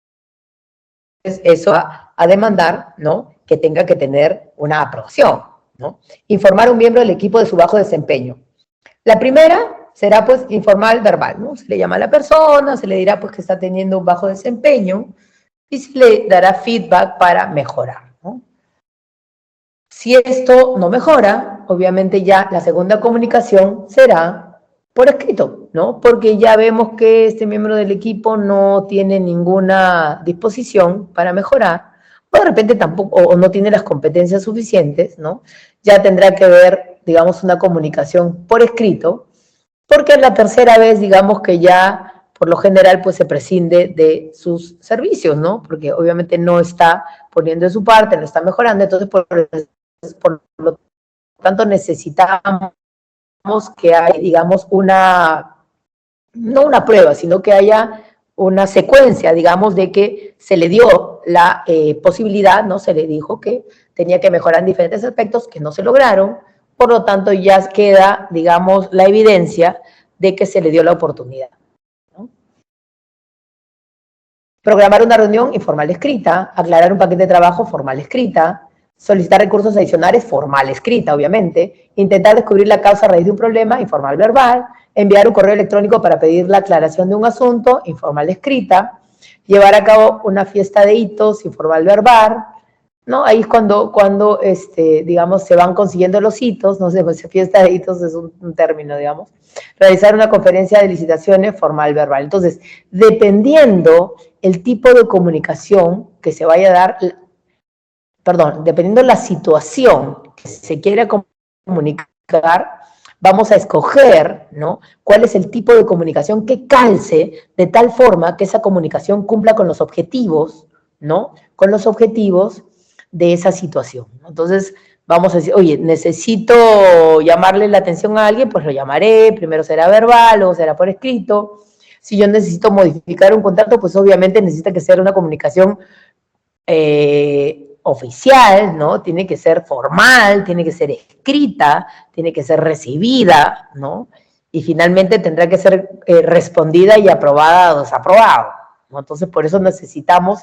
eso va a demandar, ¿no?, que tenga que tener una aprobación, ¿no? Informar a un miembro del equipo de su bajo desempeño. La primera será pues informal verbal, ¿no? Se le llama a la persona, se le dirá pues que está teniendo un bajo desempeño y se le dará feedback para mejorar, ¿no? Si esto no mejora, obviamente ya la segunda comunicación será por escrito, ¿no? Porque ya vemos que este miembro del equipo no tiene ninguna disposición para mejorar, o de repente tampoco, o no tiene las competencias suficientes, ¿no? Ya tendrá que ver, digamos, una comunicación por escrito, porque es la tercera vez, digamos, que ya, por lo general, pues se prescinde de sus servicios, ¿no? Porque obviamente no está poniendo de su parte, no está mejorando, entonces por lo tanto necesitamos que haya, digamos, no una prueba, sino que haya una secuencia, digamos, de que se le dio la posibilidad, ¿no? Se le dijo que tenía que mejorar en diferentes aspectos que no se lograron, por lo tanto ya queda, digamos, la evidencia de que se le dio la oportunidad, ¿no? Programar una reunión informal escrita, aclarar un paquete de trabajo formal escrita, solicitar recursos adicionales formal escrita, obviamente, intentar descubrir la causa a raíz de un problema informal verbal, enviar un correo electrónico para pedir la aclaración de un asunto informal escrita, llevar a cabo una fiesta de hitos informal verbal, ¿no? Ahí es cuando digamos, se van consiguiendo los hitos, no sé, pues fiesta de hitos es un término, digamos. Realizar una conferencia de licitaciones formal verbal. Entonces, dependiendo el tipo de comunicación que se vaya a dar, dependiendo la situación que se quiera comunicar, vamos a escoger, ¿no? Cuál es el tipo de comunicación que calce de tal forma que esa comunicación cumpla con los objetivos, ¿no? Con los objetivos de esa situación. Entonces, vamos a decir, oye, necesito llamarle la atención a alguien, pues lo llamaré, primero será verbal, luego será por escrito. Si yo necesito modificar un contrato, pues obviamente necesita que sea una comunicación oficial, ¿no? Tiene que ser formal, tiene que ser escrita, tiene que ser recibida, ¿no? Y finalmente tendrá que ser respondida y aprobada o desaprobada, ¿no? Entonces, por eso necesitamos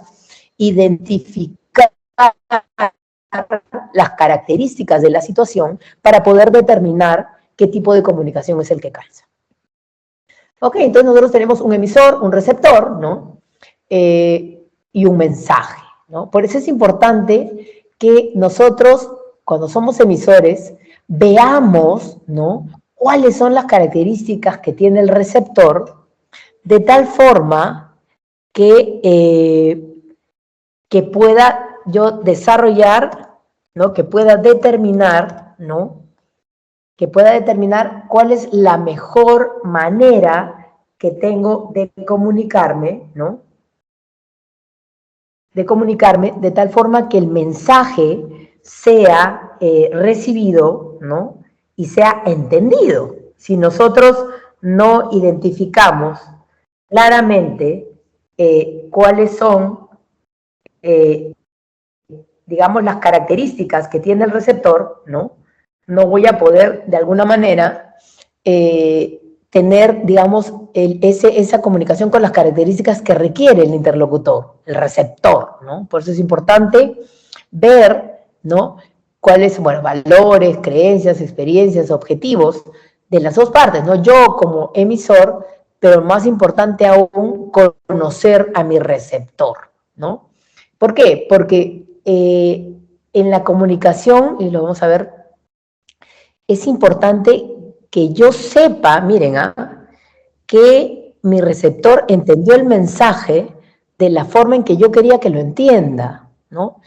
identificar las características de la situación para poder determinar qué tipo de comunicación es el que calza. Ok, entonces nosotros tenemos un emisor, un receptor, ¿no? Y un mensaje, ¿no? Por eso es importante que nosotros, cuando somos emisores, veamos, ¿no? Cuáles son las características que tiene el receptor, de tal forma que pueda yo desarrollar, ¿no? Que pueda determinar, ¿no? Que pueda determinar cuál es la mejor manera que tengo de comunicarme, ¿no? De comunicarme de tal forma que el mensaje sea recibido, ¿no? Y sea entendido. Si nosotros no identificamos claramente cuáles son, digamos, las características que tiene el receptor, ¿no? No voy a poder, de alguna manera, tener, digamos, esa comunicación con las características que requiere el interlocutor, el receptor, ¿no? Por eso es importante ver, ¿no? Cuáles, bueno, valores, creencias, experiencias, objetivos de las dos partes, ¿no? Yo como emisor, pero más importante aún, conocer a mi receptor, ¿no? ¿Por qué? Porque en la comunicación, y lo vamos a ver, es importante que yo sepa, miren, que mi receptor entendió el mensaje de la forma en que yo quería que lo entienda, ¿no?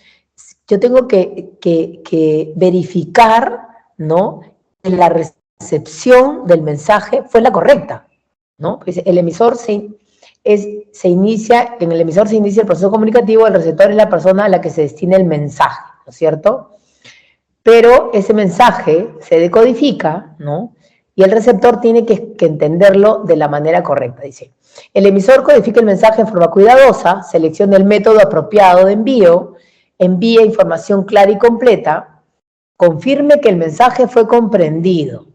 Yo tengo que verificar, ¿no? Que la recepción del mensaje fue la correcta, ¿no? Pues el emisor en el emisor se inicia el proceso comunicativo, el receptor es la persona a la que se destina el mensaje, ¿no es cierto? Pero ese mensaje se decodifica, ¿no? Y el receptor tiene que entenderlo de la manera correcta, dice. El emisor codifica el mensaje en forma cuidadosa, selecciona el método apropiado de envío, envía información clara y completa, confirme que el mensaje fue comprendido.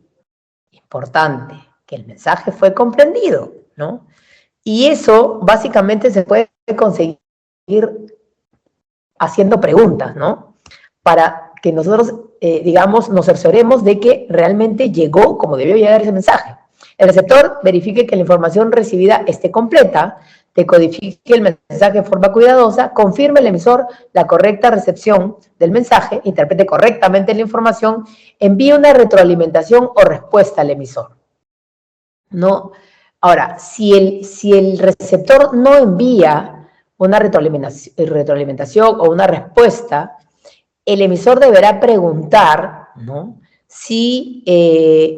Importante, que el mensaje fue comprendido, ¿no? Y eso básicamente se puede conseguir haciendo preguntas, ¿no? Para que nosotros, digamos, nos cercioremos de que realmente llegó como debió llegar ese mensaje. El receptor verifique que la información recibida esté completa, decodifique el mensaje de forma cuidadosa, confirme al emisor la correcta recepción del mensaje, interprete correctamente la información, envíe una retroalimentación o respuesta al emisor. ¿No? Ahora, si el receptor no envía una retroalimentación o una respuesta, el emisor deberá preguntar, ¿no?, si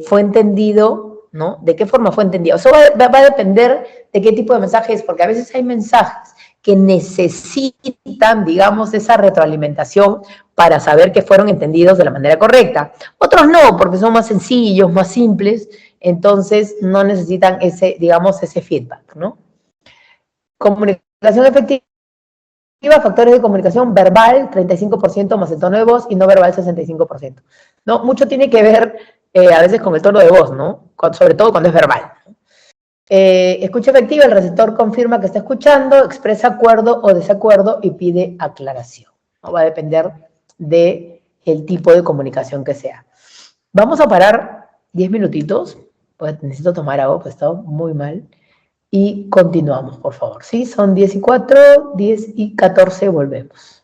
fue entendido, ¿no? ¿De qué forma fue entendido? Eso va a depender de qué tipo de mensaje es, porque a veces hay mensajes que necesitan, digamos, esa retroalimentación para saber que fueron entendidos de la manera correcta. Otros no, porque son más sencillos, más simples, entonces no necesitan ese, digamos, ese feedback, ¿no? Comunicación efectiva. Factores de comunicación verbal, 35% más el tono de voz, y no verbal, 65%. ¿No? Mucho tiene que ver a veces con el tono de voz, ¿no? Sobre todo cuando es verbal. Escucha efectiva, el receptor confirma que está escuchando, expresa acuerdo o desacuerdo y pide aclaración. ¿No? Va a depender del tipo de comunicación que sea. Vamos a parar 10 minutitos, pues necesito tomar agua, pues he estado muy mal. Y continuamos, por favor. ¿Sí? Son 10:04, 10:14, volvemos.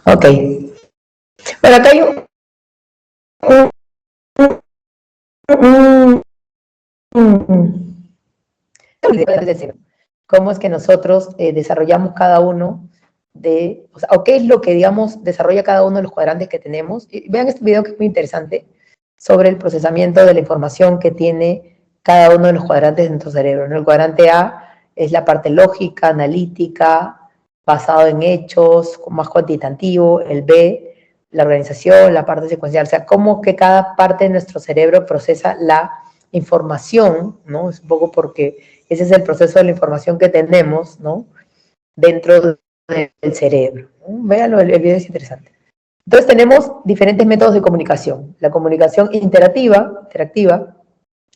Ok. Bueno, acá hay cómo es que nosotros desarrollamos cada uno o qué es lo que, digamos, desarrolla cada uno de los cuadrantes que tenemos. Y vean este video que es muy interesante sobre el procesamiento de la información que tiene cada uno de los cuadrantes de nuestro cerebro, ¿no? El cuadrante A es la parte lógica, analítica, basado en hechos, más cuantitativo. El B, la organización, la parte secuencial. O sea, cómo que cada parte de nuestro cerebro procesa la información, ¿no? Es un poco porque ese es el proceso de la información que tenemos, ¿no? Dentro del cerebro, ¿no? Véanlo, el video es interesante. Entonces tenemos diferentes métodos de comunicación. La comunicación interactiva,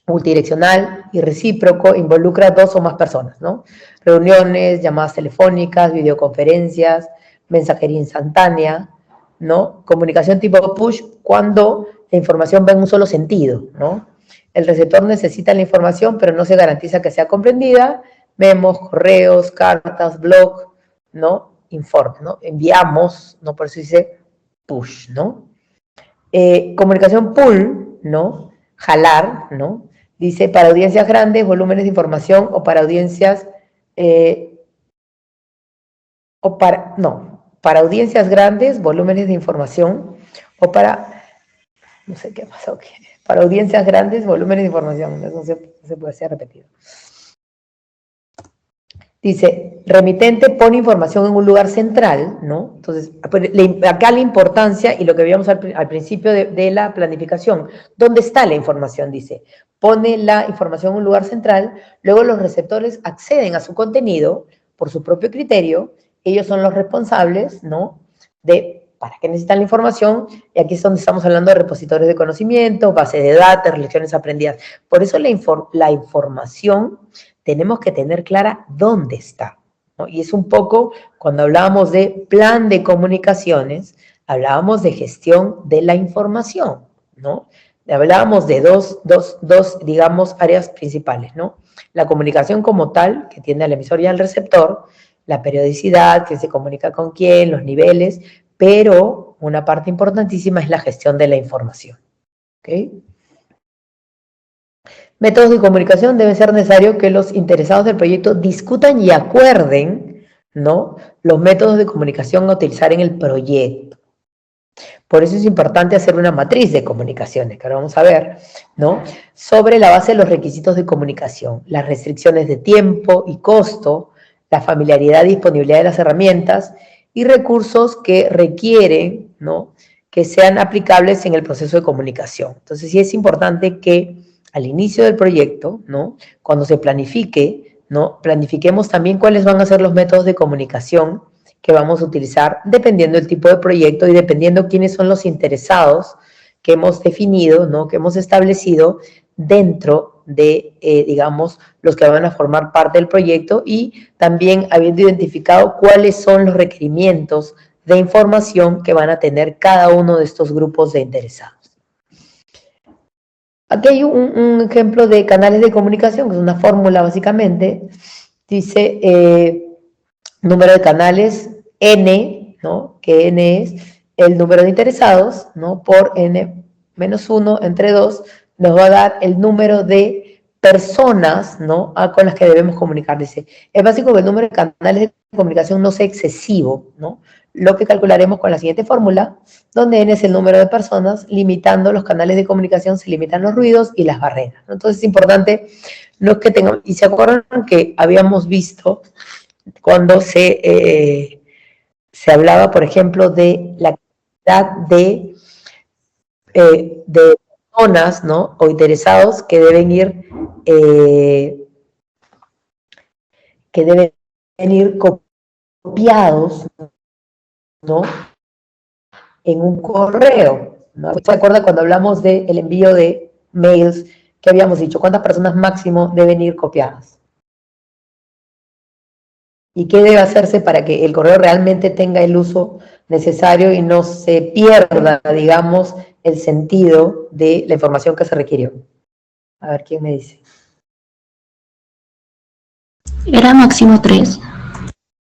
multidireccional y recíproco involucra a 2 o más personas, ¿no? Reuniones, llamadas telefónicas, videoconferencias, mensajería instantánea, ¿no? Comunicación tipo push cuando la información va en un solo sentido, ¿no? El receptor necesita la información, pero no se garantiza que sea comprendida. Memos, correos, cartas, blog, ¿no? Informe, ¿no? Enviamos, ¿no? Por eso dice push, ¿no? Comunicación pull, ¿no? Jalar, ¿no? Dice para audiencias grandes, volúmenes de información, o para audiencias, para audiencias grandes, volúmenes de información, o para, no sé qué pasó aquí, para audiencias grandes, volúmenes de información, no se puede ser repetido. Dice, remitente pone información en un lugar central, ¿no? Entonces, acá la importancia y lo que veíamos al principio de la planificación, ¿dónde está la información? Dice, pone la información en un lugar central, luego los receptores acceden a su contenido por su propio criterio, ellos son los responsables, ¿no? De para qué necesitan la información, y aquí es donde estamos hablando de repositorios de conocimiento, base de datos, lecciones aprendidas. Por eso la información tenemos que tener clara dónde está, ¿no? Y es un poco, cuando hablábamos de plan de comunicaciones, hablábamos de gestión de la información, ¿no? Hablábamos de dos, digamos, áreas principales, ¿no? La comunicación como tal, que tiene al emisor y al receptor, la periodicidad, quién se comunica con quién, los niveles, pero una parte importantísima es la gestión de la información, ¿ok? Métodos de comunicación. Debe ser necesario que los interesados del proyecto discutan y acuerden, ¿no?, los métodos de comunicación a utilizar en el proyecto. Por eso es importante hacer una matriz de comunicaciones, que ahora vamos a ver, ¿no?, sobre la base de los requisitos de comunicación, las restricciones de tiempo y costo, la familiaridad y disponibilidad de las herramientas y recursos que requieren, ¿no?, que sean aplicables en el proceso de comunicación. Entonces sí es importante que al inicio del proyecto, ¿no?, cuando se planifique, ¿no?, planifiquemos también cuáles van a ser los métodos de comunicación que vamos a utilizar dependiendo del tipo de proyecto y dependiendo quiénes son los interesados que hemos definido, ¿no?, que hemos establecido dentro de, digamos, los que van a formar parte del proyecto, y también habiendo identificado cuáles son los requerimientos de información que van a tener cada uno de estos grupos de interesados. Aquí hay un ejemplo de canales de comunicación, que es una fórmula básicamente. Dice número de canales N, ¿no?, que N es el número de interesados, ¿no?, por N menos 1 entre 2, nos va a dar el número de personas, ¿no?, con las que debemos comunicar. Dice, es básico que el número de canales de comunicación no sea excesivo, ¿no? Lo que calcularemos con la siguiente fórmula, donde N es el número de personas, limitando los canales de comunicación, se limitan los ruidos y las barreras, ¿no? Entonces es importante no que tengamos, y se acuerdan que habíamos visto cuando se hablaba, por ejemplo, de la cantidad de personas, ¿no?, o interesados que deben ir copiados, ¿no?, en un correo, ¿no? ¿Se acuerda cuando hablamos del envío de mails que habíamos dicho? ¿Cuántas personas máximo deben ir copiadas? ¿Y qué debe hacerse para que el correo realmente tenga el uso necesario y no se pierda, digamos, el sentido de la información que se requirió? A ver, ¿quién me dice? Era máximo 3.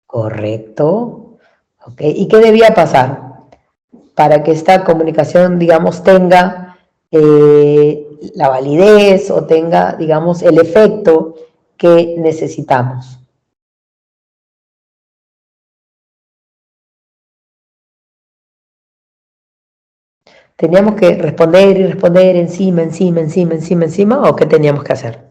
Correcto. Ok, ¿y qué debía pasar? para que esta comunicación, digamos, tenga la validez o tenga, digamos, el efecto que necesitamos. ¿Teníamos que responder y responder encima, o qué teníamos que hacer?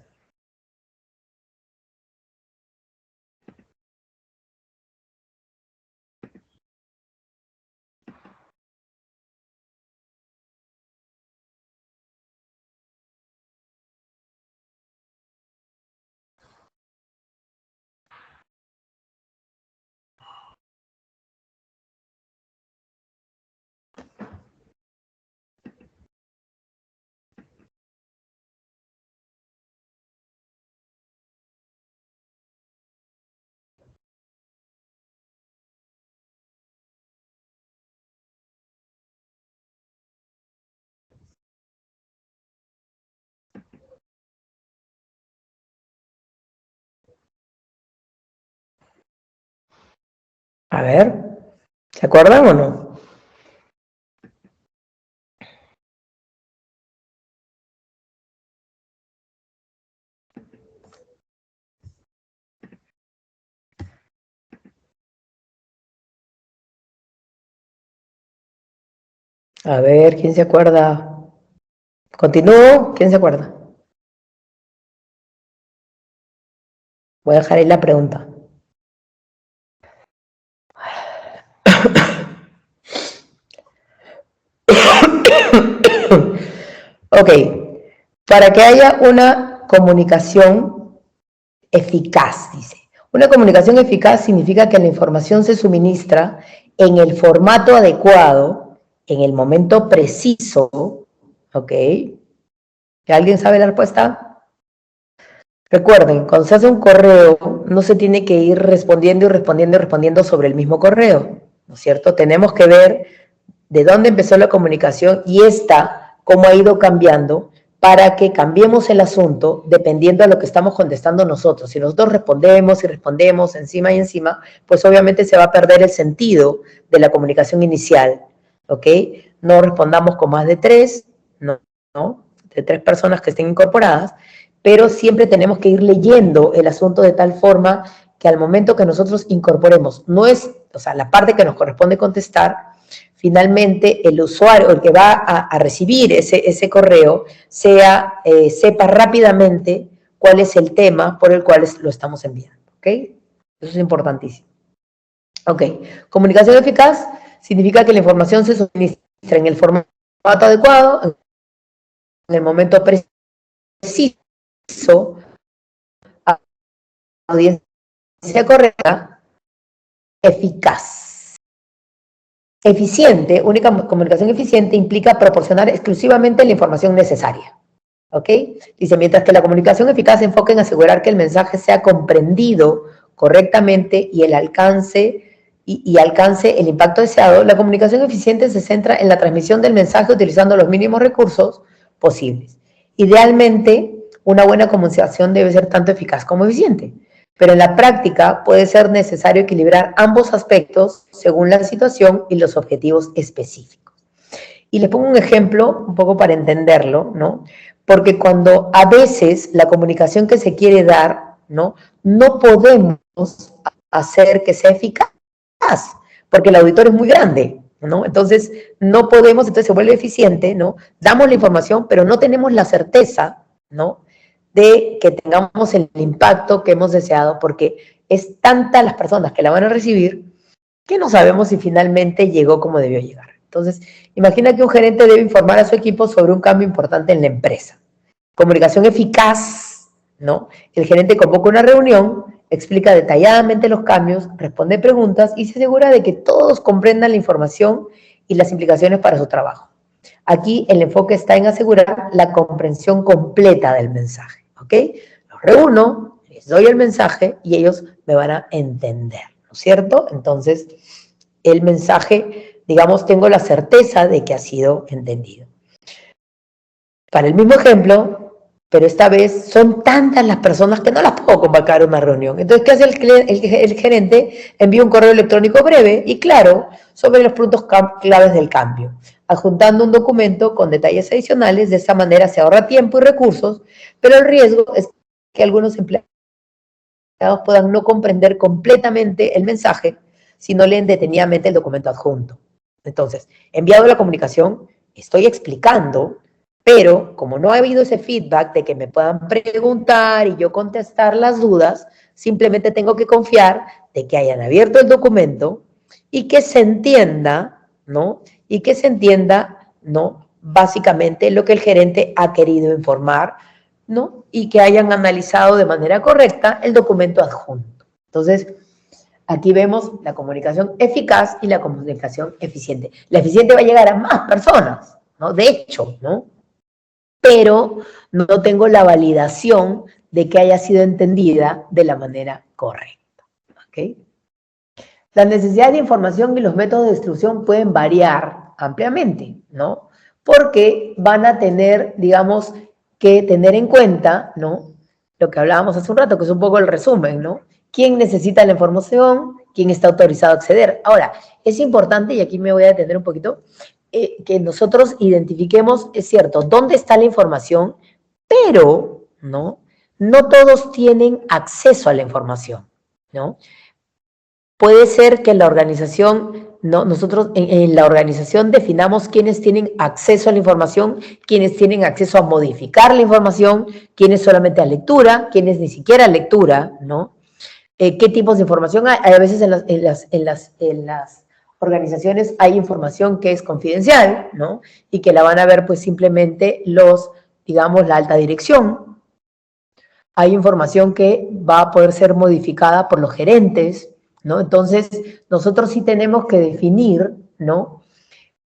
A ver, ¿se acuerdan o no? A ver, ¿quién se acuerda? ¿Continúo? ¿Quién se acuerda? Voy a dejar ahí la pregunta. Ok, para que haya una comunicación eficaz, dice. Una comunicación eficaz significa que la información se suministra en el formato adecuado, en el momento preciso, ¿ok? ¿Alguien sabe la respuesta? Recuerden, cuando se hace un correo, no se tiene que ir respondiendo sobre el mismo correo, ¿no es cierto? Tenemos que ver de dónde empezó la comunicación y cómo ha ido cambiando para que cambiemos el asunto dependiendo de lo que estamos contestando nosotros. Si nosotros respondemos encima y encima, pues obviamente se va a perder el sentido de la comunicación inicial, ¿ok? No respondamos con más de 3, no, de 3 personas que estén incorporadas, pero siempre tenemos que ir leyendo el asunto de tal forma que al momento que nosotros incorporemos, la parte que nos corresponde contestar, finalmente el usuario, el que va a recibir ese correo, sepa rápidamente cuál es el tema por el cual lo estamos enviando, ¿ok? Eso es importantísimo. Ok, comunicación eficaz significa que la información se suministra en el formato adecuado, en el momento preciso, a la audiencia correcta, eficaz. Eficiente, única comunicación eficiente implica proporcionar exclusivamente la información necesaria. ¿Ok? Dice, mientras que la comunicación eficaz se enfoca en asegurar que el mensaje sea comprendido correctamente y alcance el impacto deseado, la comunicación eficiente se centra en la transmisión del mensaje utilizando los mínimos recursos posibles. Idealmente, una buena comunicación debe ser tanto eficaz como eficiente, pero en la práctica puede ser necesario equilibrar ambos aspectos según la situación y los objetivos específicos. Y les pongo un ejemplo, un poco para entenderlo, ¿no? Porque cuando a veces la comunicación que se quiere dar, no podemos hacer que sea eficaz, porque el auditorio es muy grande, ¿no? Entonces, no podemos, entonces se vuelve eficiente, ¿no? Damos la información, pero no tenemos la certeza, ¿no?, de que tengamos el impacto que hemos deseado, porque es tantas las personas que la van a recibir que no sabemos si finalmente llegó como debió llegar. Entonces, imagina que un gerente debe informar a su equipo sobre un cambio importante en la empresa. Comunicación eficaz, ¿no? El gerente convoca una reunión, explica detalladamente los cambios, responde preguntas y se asegura de que todos comprendan la información y las implicaciones para su trabajo. Aquí el enfoque está en asegurar la comprensión completa del mensaje, ¿ok? Los reúno, les doy el mensaje y ellos me van a entender, ¿no es cierto? Entonces, el mensaje, digamos, tengo la certeza de que ha sido entendido. Para el mismo ejemplo, pero esta vez son tantas las personas que no las puedo convocar a una reunión. Entonces, ¿qué hace el gerente? Envía un correo electrónico breve y claro sobre los puntos claves del cambio, adjuntando un documento con detalles adicionales. De esta manera se ahorra tiempo y recursos, pero el riesgo es que algunos empleados puedan no comprender completamente el mensaje si no leen detenidamente el documento adjunto. Entonces, enviado la comunicación, estoy explicando, pero como no ha habido ese feedback de que me puedan preguntar y yo contestar las dudas, simplemente tengo que confiar de que hayan abierto el documento y que se entienda, ¿no? Y que se entienda, ¿no? Básicamente lo que el gerente ha querido informar, ¿no? Y que hayan analizado de manera correcta el documento adjunto. Entonces, aquí vemos la comunicación eficaz y la comunicación eficiente. La eficiente va a llegar a más personas, ¿no? De hecho, ¿no? Pero no tengo la validación de que haya sido entendida de la manera correcta, ¿ok? La necesidad de información y los métodos de distribución pueden variar ampliamente, ¿no? Porque van a tener, digamos, que tener en cuenta, ¿no? Lo que hablábamos hace un rato, que es un poco el resumen, ¿no? ¿Quién necesita la información? ¿Quién está autorizado a acceder? Ahora, es importante, y aquí me voy a detener un poquito, que nosotros identifiquemos, es cierto, dónde está la información, pero, ¿no? No todos tienen acceso a la información, ¿no? Puede ser que la organización, ¿no? Nosotros en la organización definamos quiénes tienen acceso a la información, quiénes tienen acceso a modificar la información, quiénes solamente a lectura, quiénes ni siquiera a lectura, ¿no? ¿Qué tipos de información hay? A veces en las organizaciones hay información que es confidencial, ¿no? Y que la van a ver pues simplemente digamos, la alta dirección. Hay información que va a poder ser modificada por los gerentes, ¿no? Entonces, nosotros sí tenemos que definir, ¿no?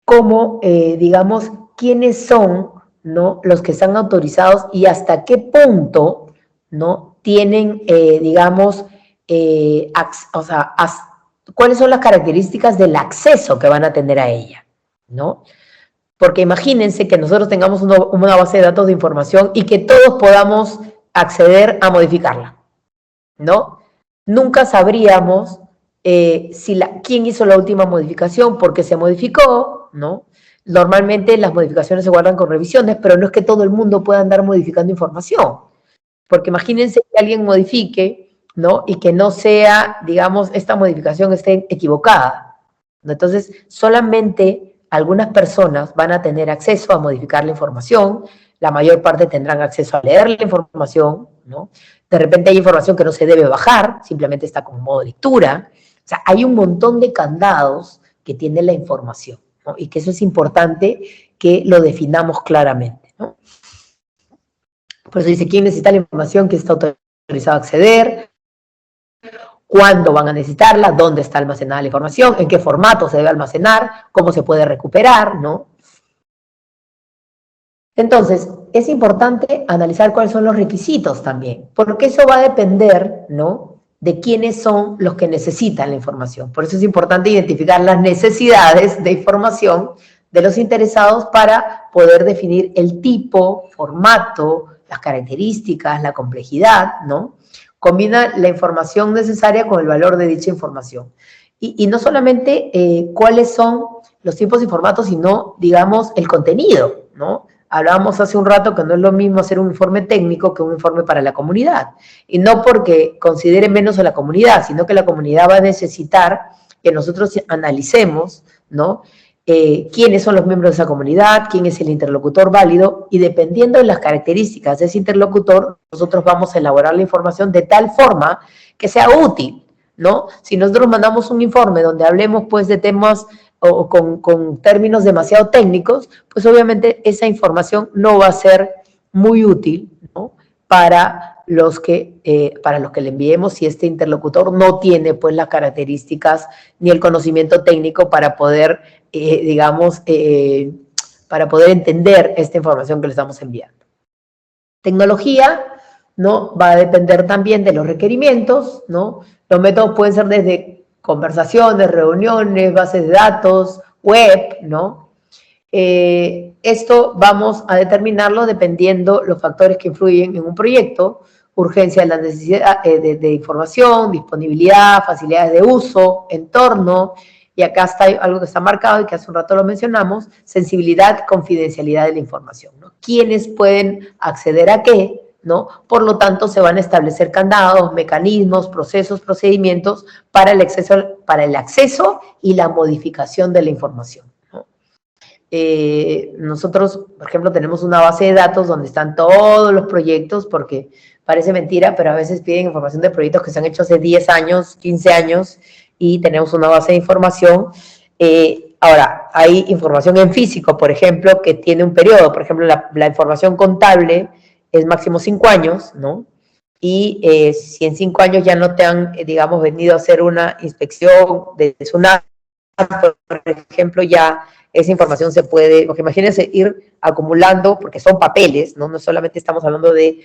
Cómo, digamos, quiénes son, ¿no? Los que están autorizados y hasta qué punto, ¿no? Tienen, digamos, cuáles son las características del acceso que van a tener a ella, ¿no? Porque imagínense que nosotros tengamos una base de datos de información y que todos podamos acceder a modificarla, ¿no? Nunca sabríamos quién hizo la última modificación, por qué se modificó, ¿no? Normalmente las modificaciones se guardan con revisiones, pero no es que todo el mundo pueda andar modificando información. Porque imagínense que alguien modifique, ¿no? Y que no sea, digamos, esta modificación esté equivocada, ¿no? Entonces, solamente algunas personas van a tener acceso a modificar la información, la mayor parte tendrán acceso a leer la información, ¿no? De repente hay información que no se debe bajar, simplemente está como modo lectura. O sea, hay un montón de candados que tiene la información, ¿no? Y que eso es importante que lo definamos claramente, ¿no? Por eso dice, ¿quién necesita la información? ¿Quién está autorizado a acceder? ¿Cuándo van a necesitarla? ¿Dónde está almacenada la información? ¿En qué formato se debe almacenar? ¿Cómo se puede recuperar? ¿No? Entonces, es importante analizar cuáles son los requisitos también, porque eso va a depender, ¿no?, de quiénes son los que necesitan la información. Por eso es importante identificar las necesidades de información de los interesados para poder definir el tipo, formato, las características, la complejidad, ¿no? Combina la información necesaria con el valor de dicha información. Y no solamente cuáles son los tipos y formatos, sino, digamos, el contenido, ¿no? Hablábamos hace un rato que no es lo mismo hacer un informe técnico que un informe para la comunidad. Y no porque considere menos a la comunidad, sino que la comunidad va a necesitar que nosotros analicemos, ¿no?, quiénes son los miembros de esa comunidad, quién es el interlocutor válido, y dependiendo de las características de ese interlocutor, nosotros vamos a elaborar la información de tal forma que sea útil, ¿no? Si nosotros mandamos un informe donde hablemos, pues, de temas o con términos demasiado técnicos, pues obviamente esa información no va a ser muy útil, ¿no?, para los que le enviemos si este interlocutor no tiene, pues, las características ni el conocimiento técnico para poder, digamos, para poder entender esta información que le estamos enviando. Tecnología, ¿no?, va a depender también de los requerimientos, ¿no? Los métodos pueden ser desde conversaciones, reuniones, bases de datos, web, ¿no? Esto vamos a determinarlo dependiendo los factores que influyen en un proyecto: urgencia de la necesidad de información, disponibilidad, facilidades de uso, entorno, y acá está algo que está marcado y que hace un rato lo mencionamos: sensibilidad, confidencialidad de la información, ¿no? ¿Quiénes pueden acceder a qué? ¿No? Por lo tanto, se van a establecer candados, mecanismos, procesos, procedimientos para el acceso y la modificación de la información, ¿no? Nosotros, por ejemplo, tenemos una base de datos donde están todos los proyectos, porque parece mentira, pero a veces piden información de proyectos que se han hecho hace 10 años, 15 años, y tenemos una base de información. Ahora, hay información en físico, por ejemplo, que tiene un periodo. Por ejemplo, la información contable es máximo 5 años, ¿no? Y si en 5 años ya no te han, digamos, venido a hacer una inspección de SUNAT, por ejemplo, ya esa información se puede, porque imagínense ir acumulando, porque son papeles, ¿no? No solamente estamos hablando de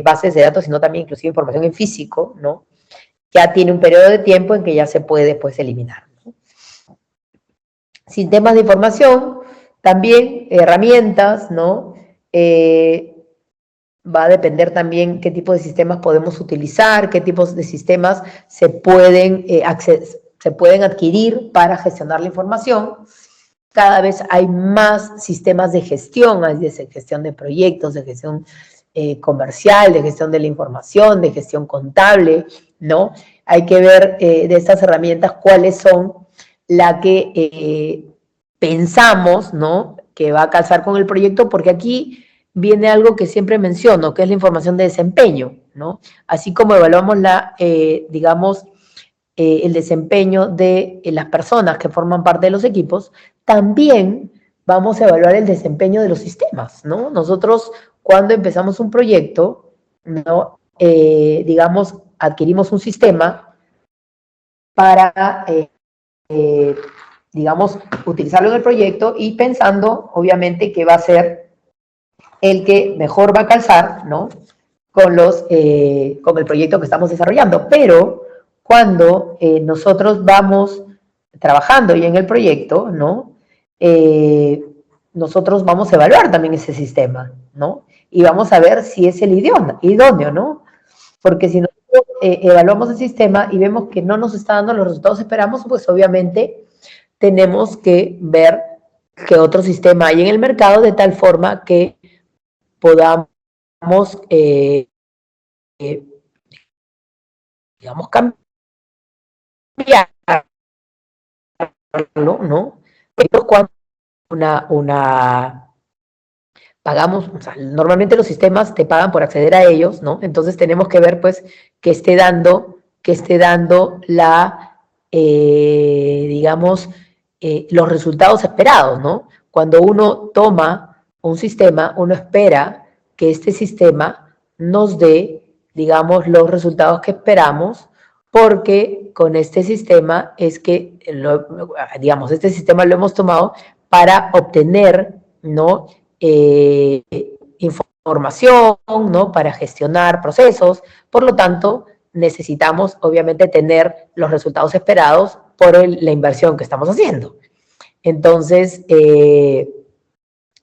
bases de datos, sino también inclusive información en físico, ¿no? Ya tiene un periodo de tiempo en que ya se puede, pues, eliminar, ¿no? Sistemas de información, también herramientas, ¿no? Va a depender también qué tipo de sistemas podemos utilizar, qué tipos de sistemas se pueden adquirir para gestionar la información. Cada vez hay más sistemas de gestión, hay de gestión de proyectos, de gestión comercial, de gestión de la información, de gestión contable, ¿no? Hay que ver de estas herramientas cuáles son las que pensamos, ¿no?, que va a calzar con el proyecto, porque aquí viene algo que siempre menciono, que es la información de desempeño, ¿no? Así como evaluamos el desempeño de las personas que forman parte de los equipos, también vamos a evaluar el desempeño de los sistemas, ¿no? Nosotros, cuando empezamos un proyecto, ¿no?, adquirimos un sistema para, utilizarlo en el proyecto, y pensando, obviamente, que va a ser el que mejor va a calzar, ¿no?, con el proyecto que estamos desarrollando. Pero cuando nosotros vamos trabajando ya en el proyecto, ¿no?, nosotros vamos a evaluar también ese sistema, ¿no? Y vamos a ver si es el idóneo, ¿no? Porque si nosotros evaluamos el sistema y vemos que no nos está dando los resultados que esperamos, pues obviamente tenemos que ver qué otro sistema hay en el mercado, de tal forma que podamos, cambiar, ¿no? Pero cuando pagamos, o sea, normalmente los sistemas te pagan por acceder a ellos, ¿no? Entonces tenemos que ver, pues, que esté dando los resultados esperados, ¿no? Cuando uno toma un sistema, uno espera que este sistema nos dé, digamos, los resultados que esperamos, porque con este sistema es que, este sistema lo hemos tomado para obtener, ¿no?, información, ¿no?, para gestionar procesos. Por lo tanto, necesitamos, obviamente, tener los resultados esperados por la inversión que estamos haciendo. Entonces,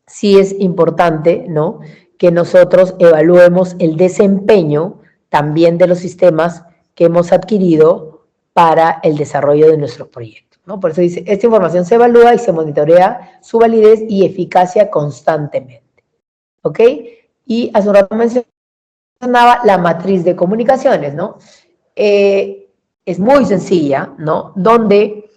sí es importante, ¿no?, que nosotros evaluemos el desempeño también de los sistemas que hemos adquirido para el desarrollo de nuestros proyectos, ¿no? Por eso dice, esta información se evalúa y se monitorea su validez y eficacia constantemente, ¿ok? Y hace un rato mencionaba la matriz de comunicaciones, ¿no? Es muy sencilla, ¿no?, donde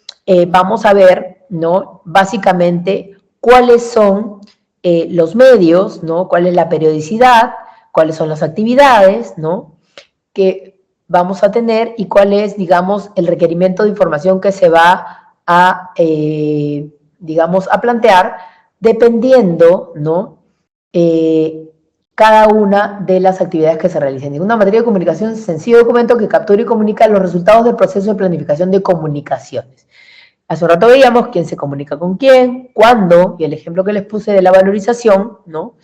vamos a ver, ¿no?, básicamente cuáles son los medios, ¿no?, cuál es la periodicidad, cuáles son las actividades, ¿no?, que vamos a tener, y cuál es, digamos, el requerimiento de información que se va a, a plantear, dependiendo, ¿no?, cada una de las actividades que se realicen. En una materia de comunicación es sencillo documento que captura y comunica los resultados del proceso de planificación de comunicaciones. Hace un rato veíamos quién se comunica con quién, cuándo, y el ejemplo que les puse de la valorización, ¿no?,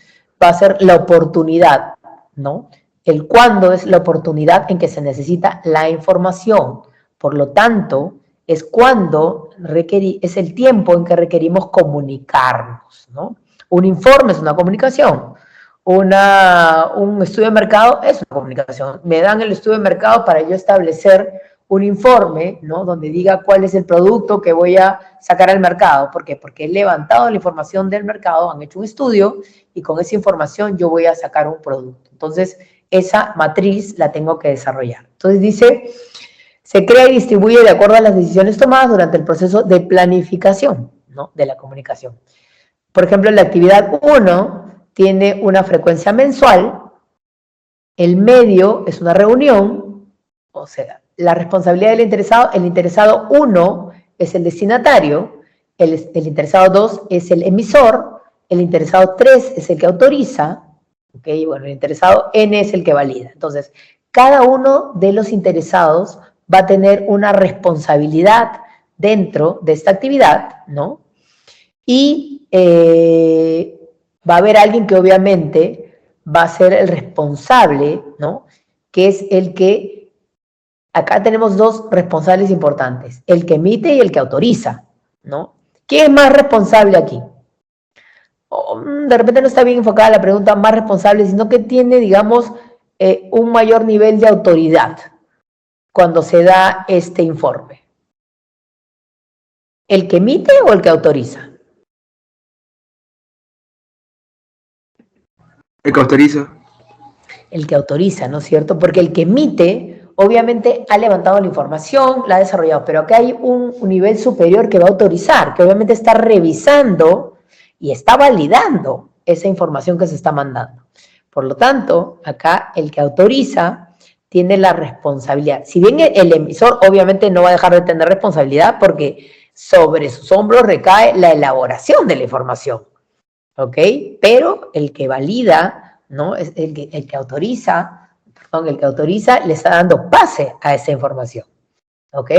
va a ser la oportunidad, ¿no? El cuándo es la oportunidad en que se necesita la información. Por lo tanto, es cuando es el tiempo en que requerimos comunicarnos, ¿no? Un informe es una comunicación, un estudio de mercado es una comunicación. Me dan el estudio de mercado para yo establecer un informe, ¿no? Donde diga cuál es el producto que voy a sacar al mercado. ¿Por qué? Porque he levantado la información del mercado, han hecho un estudio y con esa información yo voy a sacar un producto. Entonces, esa matriz la tengo que desarrollar. Entonces dice, se crea y distribuye de acuerdo a las decisiones tomadas durante el proceso de planificación, ¿no? De la comunicación. Por ejemplo, la actividad 1 tiene una frecuencia mensual, el medio es una reunión, o sea, la responsabilidad del interesado, el interesado 1 es el destinatario, el interesado 2 es el emisor, el interesado 3 es el que autoriza, ¿ok? Bueno, el interesado N es el que valida. Entonces, cada uno de los interesados va a tener una responsabilidad dentro de esta actividad, ¿no? Y va a haber alguien que obviamente va a ser el responsable, ¿no? Que es el que... Acá tenemos dos responsables importantes, el que emite y el que autoriza, ¿no? ¿Quién es más responsable aquí? De repente no está bien enfocada la pregunta más responsable, sino que tiene, digamos, un mayor nivel de autoridad cuando se da este informe. ¿El que emite o el que autoriza? El que autoriza. El que autoriza, ¿no es cierto? Porque el que emite... Obviamente ha levantado la información, la ha desarrollado, pero acá hay un nivel superior que va a autorizar, que obviamente está revisando y está validando esa información que se está mandando. Por lo tanto, acá el que autoriza tiene la responsabilidad. Si bien el emisor obviamente no va a dejar de tener responsabilidad porque sobre sus hombros recae la elaboración de la información, ¿ok? Pero el que valida, ¿no? Es el que autoriza... el que autoriza le está dando pase a esa información, ¿ok?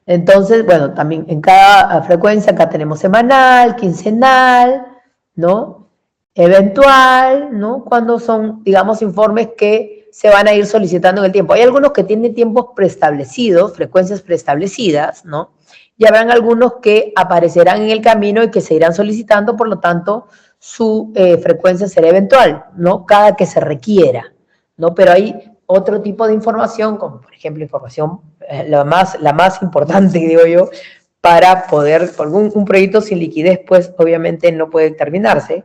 Entonces, bueno, también en cada frecuencia, acá tenemos semanal, quincenal, ¿no? Eventual, ¿no? Cuando son, digamos, informes que se van a ir solicitando en el tiempo. Hay algunos que tienen tiempos preestablecidos, frecuencias preestablecidas, ¿no? Y habrán algunos que aparecerán en el camino y que se irán solicitando, por lo tanto, su frecuencia será eventual, ¿no? Cada que se requiera, ¿no? Pero hay otro tipo de información, como por ejemplo información, la más importante, digo yo, para poder, por un proyecto sin liquidez, pues obviamente no puede terminarse,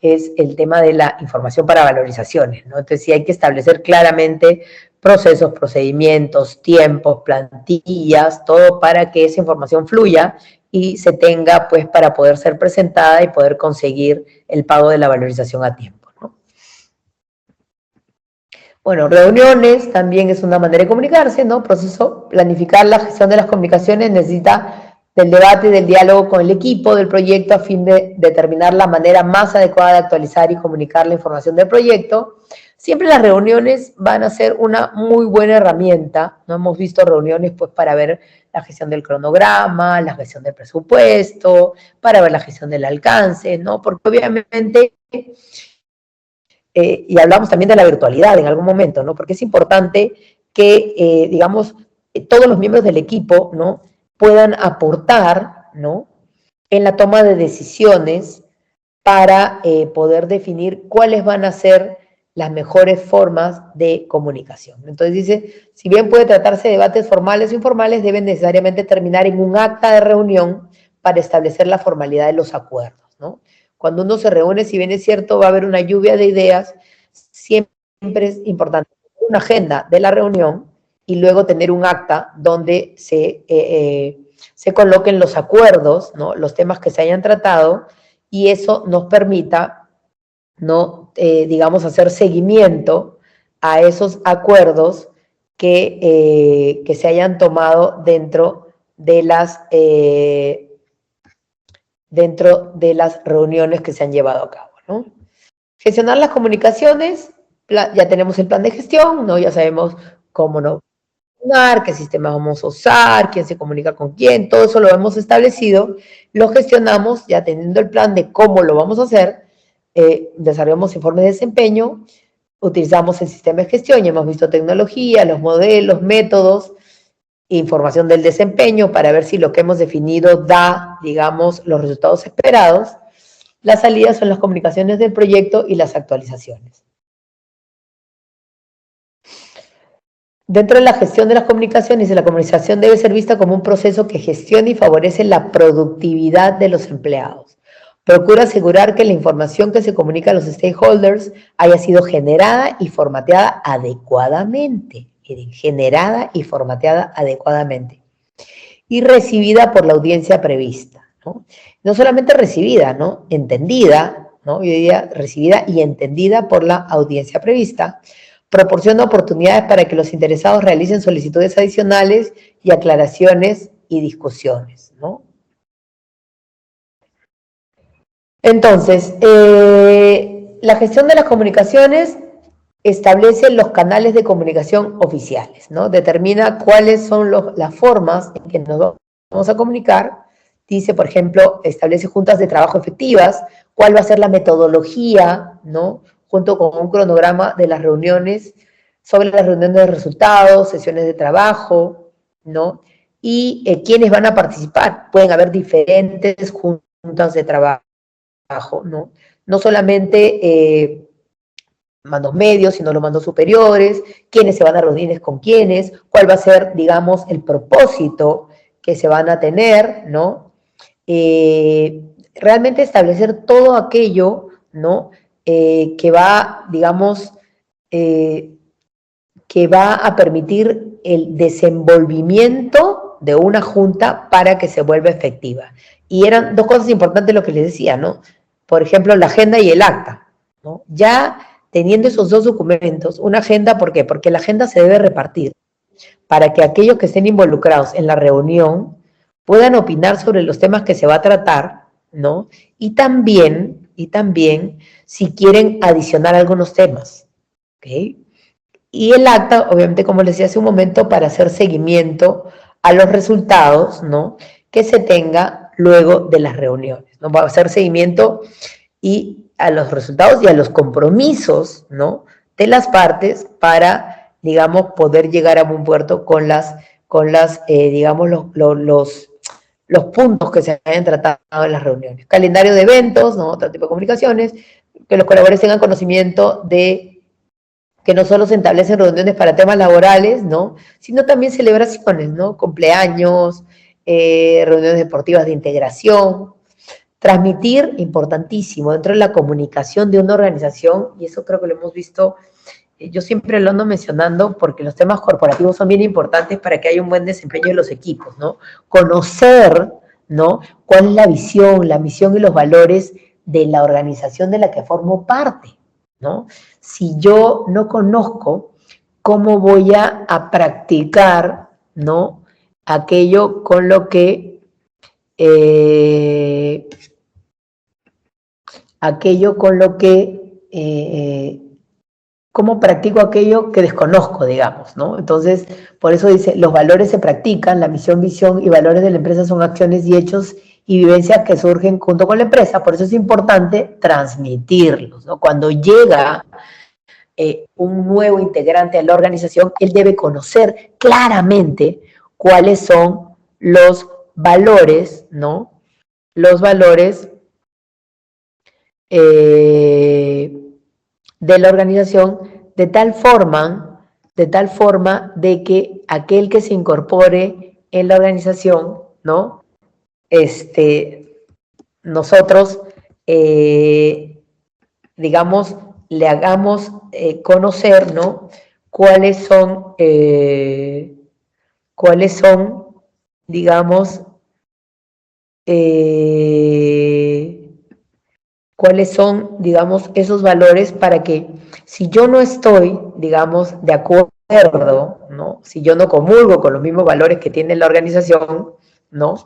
es el tema de la información para valorizaciones, ¿no? Entonces sí hay que establecer claramente procesos, procedimientos, tiempos, plantillas, todo para que esa información fluya y se tenga, pues, para poder ser presentada y poder conseguir el pago de la valorización a tiempo. Bueno, reuniones también es una manera de comunicarse, ¿no? Proceso, planificar la gestión de las comunicaciones necesita del debate y del diálogo con el equipo del proyecto a fin de determinar la manera más adecuada de actualizar y comunicar la información del proyecto. Siempre las reuniones van a ser una muy buena herramienta, ¿no? Hemos visto reuniones pues para ver la gestión del cronograma, la gestión del presupuesto, para ver la gestión del alcance, ¿no? Porque obviamente... y hablamos también de la virtualidad en algún momento, ¿no? Porque es importante que, digamos, todos los miembros del equipo, ¿no? Puedan aportar, ¿no? En la toma de decisiones para poder definir cuáles van a ser las mejores formas de comunicación. Entonces dice, si bien puede tratarse de debates formales o informales, deben necesariamente terminar en un acta de reunión para establecer la formalidad de los acuerdos, ¿no? Cuando uno se reúne, si bien es cierto, va a haber una lluvia de ideas, siempre es importante tener una agenda de la reunión y luego tener un acta donde se coloquen los acuerdos, ¿no? Los temas que se hayan tratado, y eso nos permita, ¿no? Digamos, hacer seguimiento a esos acuerdos que se hayan tomado dentro de las reuniones que se han llevado a cabo, ¿no? Gestionar las comunicaciones, ya tenemos el plan de gestión, ¿no? Ya sabemos cómo no funcionar, qué sistemas vamos a usar, quién se comunica con quién, todo eso lo hemos establecido, lo gestionamos ya teniendo el plan de cómo lo vamos a hacer, desarrollamos informes de desempeño, utilizamos el sistema de gestión, ya hemos visto tecnología, los modelos, métodos, información del desempeño para ver si lo que hemos definido da, digamos, los resultados esperados. Las salidas son las comunicaciones del proyecto y las actualizaciones. Dentro de la gestión de las comunicaciones, la comunicación debe ser vista como un proceso que gestiona y favorece la productividad de los empleados. Procura asegurar que la información que se comunica a los stakeholders haya sido generada y formateada adecuadamente. Generada y formateada adecuadamente. Y recibida por la audiencia prevista, ¿no? No solamente recibida, ¿no? Entendida, ¿no? Yo diría recibida y entendida por la audiencia prevista. Proporciona oportunidades para que los interesados realicen solicitudes adicionales y aclaraciones y discusiones, ¿no? Entonces, la gestión de las comunicaciones establece los canales de comunicación oficiales, ¿no? Determina cuáles son las formas en que nos vamos a comunicar. Dice, por ejemplo, establece juntas de trabajo efectivas, cuál va a ser la metodología, ¿no? Junto con un cronograma de las reuniones, sobre las reuniones de resultados, sesiones de trabajo, ¿no? Y quiénes van a participar. Pueden haber diferentes juntas de trabajo, ¿no? No solamente mandos medios, sino los mandos superiores, quiénes se van a reunir con quiénes, cuál va a ser, digamos, el propósito que se van a tener, ¿no? Realmente establecer todo aquello, ¿no? Que va, digamos, que va a permitir el desenvolvimiento de una junta para que se vuelva efectiva. Y eran dos cosas importantes lo que les decía, ¿no? Por ejemplo, la agenda y el acta, ¿no? Ya teniendo esos dos documentos, una agenda, ¿por qué? Porque la agenda se debe repartir para que aquellos que estén involucrados en la reunión puedan opinar sobre los temas que se va a tratar, ¿no? Y también si quieren adicionar algunos temas, ¿ok? Y el acta, obviamente, como les decía hace un momento, para hacer seguimiento a los resultados, ¿no? Que se tenga luego de las reuniones, ¿no? Va a hacer seguimiento y a los resultados y a los compromisos, ¿no? De las partes para, digamos, poder llegar a buen puerto con digamos, los puntos que se hayan tratado en las reuniones. Calendario de eventos, ¿no? Otro tipo de comunicaciones, que los colaboradores tengan conocimiento de que no solo se establecen reuniones para temas laborales, ¿no? Sino también celebraciones, ¿no? Cumpleaños, reuniones deportivas de integración. Transmitir, importantísimo, dentro de la comunicación de una organización, y eso creo que lo hemos visto, yo siempre lo ando mencionando porque los temas corporativos son bien importantes para que haya un buen desempeño de los equipos, ¿no? Conocer, ¿no? Cuál es la visión, la misión y los valores de la organización de la que formo parte, ¿no? Si yo no conozco, ¿cómo voy a practicar, ¿no? Aquello con lo que cómo practico aquello que desconozco, digamos, ¿no? Entonces, por eso dice, los valores se practican, la misión, visión y valores de la empresa son acciones y hechos y vivencias que surgen junto con la empresa, por eso es importante transmitirlos, ¿no? Cuando llega un nuevo integrante a la organización, él debe conocer claramente cuáles son los valores, ¿no? Los valores de la organización de tal forma de que aquel que se incorpore en la organización, ¿no? Nosotros, digamos, le hagamos conocer, ¿no? Cuáles son, digamos, esos valores para que si yo no estoy, digamos, de acuerdo, ¿no? Si yo no comulgo con los mismos valores que tiene la organización, ¿no?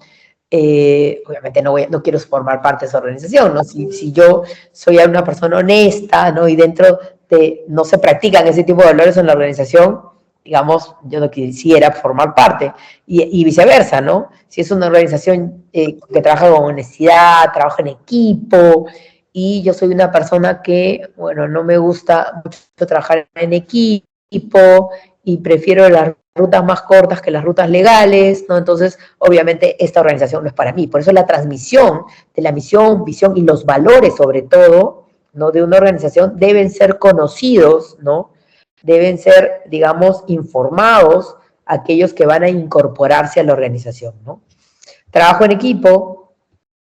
Obviamente no quiero formar parte de esa organización, ¿no? Si yo soy una persona honesta, ¿no? Y dentro no se practican ese tipo de valores en la organización, digamos, yo no quisiera formar parte, y viceversa, ¿no? Si es una organización que trabaja con honestidad, trabaja en equipo, y yo soy una persona que, bueno, no me gusta mucho trabajar en equipo, y prefiero las rutas más cortas que las rutas legales, ¿no? Entonces, obviamente, esta organización no es para mí. Por eso la transmisión de la misión, visión y los valores, sobre todo, ¿no?, de una organización deben ser conocidos, ¿no? Deben ser, digamos, informados aquellos que van a incorporarse a la organización, ¿no? Trabajo en equipo,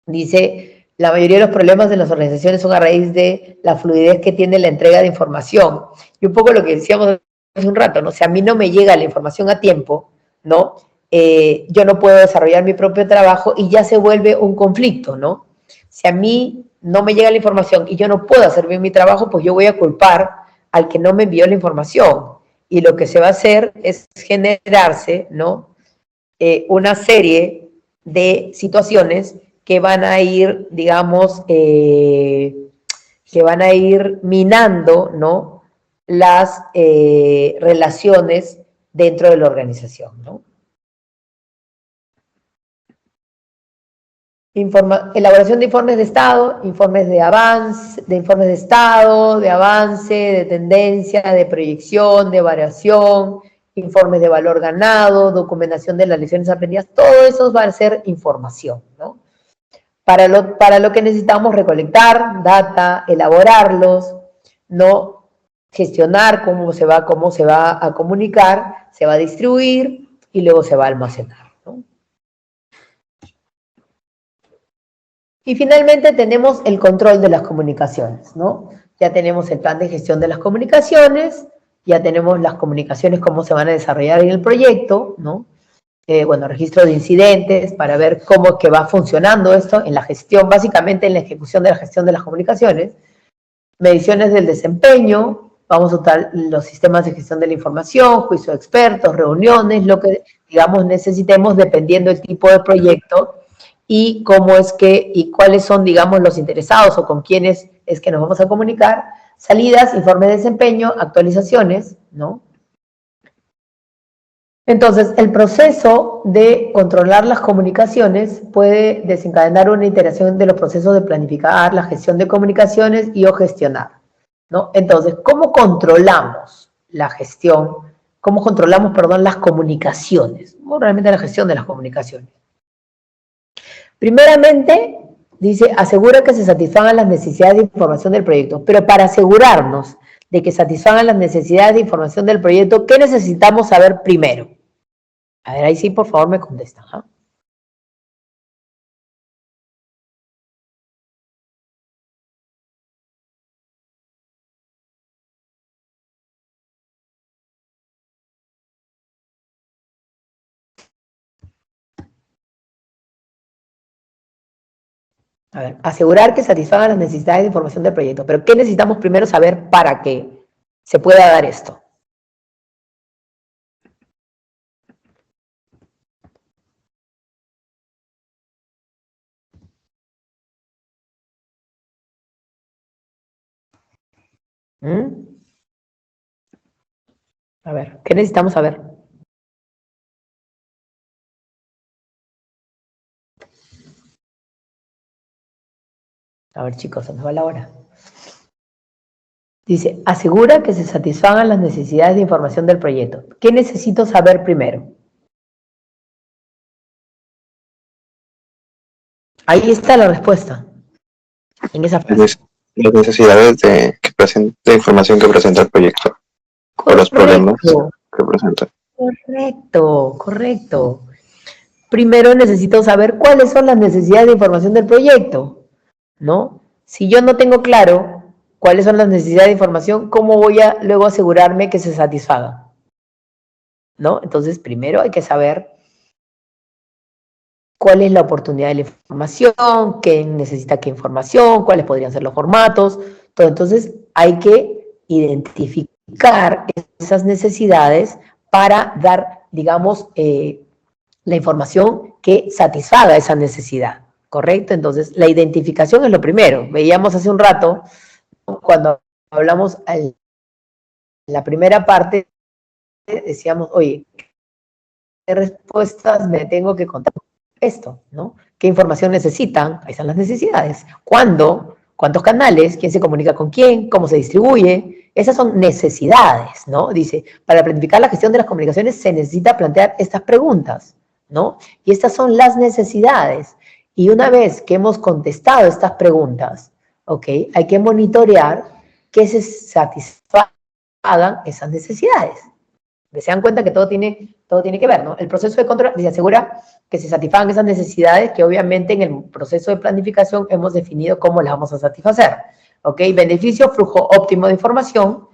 dice, la mayoría de los problemas de las organizaciones son a raíz de la fluidez que tiene la entrega de información. Y un poco lo que decíamos hace un rato, ¿no? Si a mí no me llega la información a tiempo, ¿no? Yo no puedo desarrollar mi propio trabajo y ya se vuelve un conflicto, ¿no? Si a mí no me llega la información y yo no puedo hacer bien mi trabajo, pues yo voy a culpar al que no me envió la información. Y lo que se va a hacer es generarse, ¿no?, una serie de situaciones que van a ir, digamos, que van a ir minando, ¿no?, las relaciones dentro de la organización, ¿no? Elaboración de informes de estado, informes de avance, de informes de estado, de avance, de tendencia, de proyección, de variación, informes de valor ganado, documentación de las lecciones aprendidas, todo eso va a ser información, ¿no? Para lo que necesitamos recolectar data, elaborarlos, ¿no?, gestionar cómo se va a comunicar, se va a distribuir y luego se va a almacenar, ¿no? Y finalmente tenemos el control de las comunicaciones, ¿no? Ya tenemos el plan de gestión de las comunicaciones, ya tenemos las comunicaciones, cómo se van a desarrollar en el proyecto, ¿no? Bueno, registro de incidentes para ver cómo es que va funcionando esto en la gestión, básicamente en la ejecución de la gestión de las comunicaciones. Mediciones del desempeño, vamos a usar los sistemas de gestión de la información, juicio de expertos, reuniones, lo que, digamos, necesitemos dependiendo del tipo de proyecto y cómo es que, y cuáles son, digamos, los interesados o con quiénes es que nos vamos a comunicar. Salidas, informe de desempeño, actualizaciones, ¿no? Entonces, el proceso de controlar las comunicaciones puede desencadenar una iteración de los procesos de planificar, la gestión de comunicaciones y o gestionar, ¿no? Entonces, ¿cómo controlamos la gestión? ¿Cómo controlamos, perdón, las comunicaciones? ¿Cómo realmente la gestión de las comunicaciones? Primeramente, dice, asegura que se satisfagan las necesidades de información del proyecto, pero para asegurarnos de que satisfagan las necesidades de información del proyecto, ¿qué necesitamos saber primero? A ver, ahí sí, por favor, me contestan, ¿ah? A ver, asegurar que satisfagan las necesidades de información del proyecto. Pero ¿qué necesitamos primero saber para que se pueda dar esto? A ver, ¿qué necesitamos saber? A ver, chicos, se nos va la hora. Dice, asegura que se satisfagan las necesidades de información del proyecto. ¿Qué necesito saber primero? Ahí está la respuesta. En esa frase. Las necesidades de información que presenta el proyecto. O los problemas que presenta. Correcto, correcto. Primero necesito saber cuáles son las necesidades de información del proyecto, ¿no? Si yo no tengo claro cuáles son las necesidades de información, ¿cómo voy a luego asegurarme que se satisfagan? ¿No? Entonces, primero hay que saber cuál es la oportunidad de la información, qué necesita qué información, cuáles podrían ser los formatos, todo. Entonces, hay que identificar esas necesidades para dar, digamos, la información que satisfaga esa necesidad, ¿correcto? Entonces, la identificación es lo primero. Veíamos hace un rato, cuando hablamos en la primera parte, decíamos, oye, ¿qué respuestas me tengo que contar? Esto, ¿no? ¿Qué información necesitan? Ahí están las necesidades. ¿Cuándo? ¿Cuántos canales? ¿Quién se comunica con quién? ¿Cómo se distribuye? Esas son necesidades, ¿no? Dice, para planificar la gestión de las comunicaciones se necesita plantear estas preguntas, ¿no? Y estas son las necesidades. Y una vez que hemos contestado estas preguntas, ¿ok? Hay que monitorear que se satisfagan esas necesidades. Que se dan cuenta que todo tiene que ver, ¿no? El proceso de control se asegura que se satisfagan esas necesidades que obviamente en el proceso de planificación hemos definido cómo las vamos a satisfacer, ¿ok? Beneficio, flujo óptimo de información.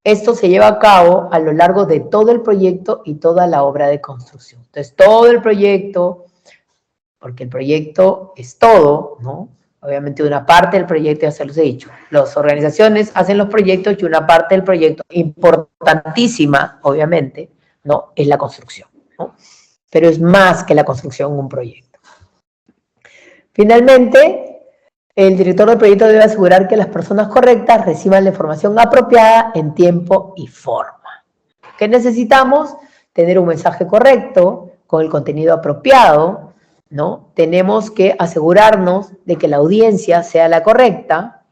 Esto se lleva a cabo a lo largo de todo el proyecto y toda la obra de construcción. Entonces, todo el proyecto, porque el proyecto es todo, ¿no? Obviamente una parte del proyecto, ya se los he dicho, las organizaciones hacen los proyectos y una parte del proyecto, importantísima, obviamente, ¿no? Es la construcción, ¿no? Pero es más que la construcción un proyecto. Finalmente, el director del proyecto debe asegurar que las personas correctas reciban la información apropiada en tiempo y forma. ¿Qué necesitamos? Tener un mensaje correcto, con el contenido apropiado, ¿no? Tenemos que asegurarnos de que la audiencia sea la correcta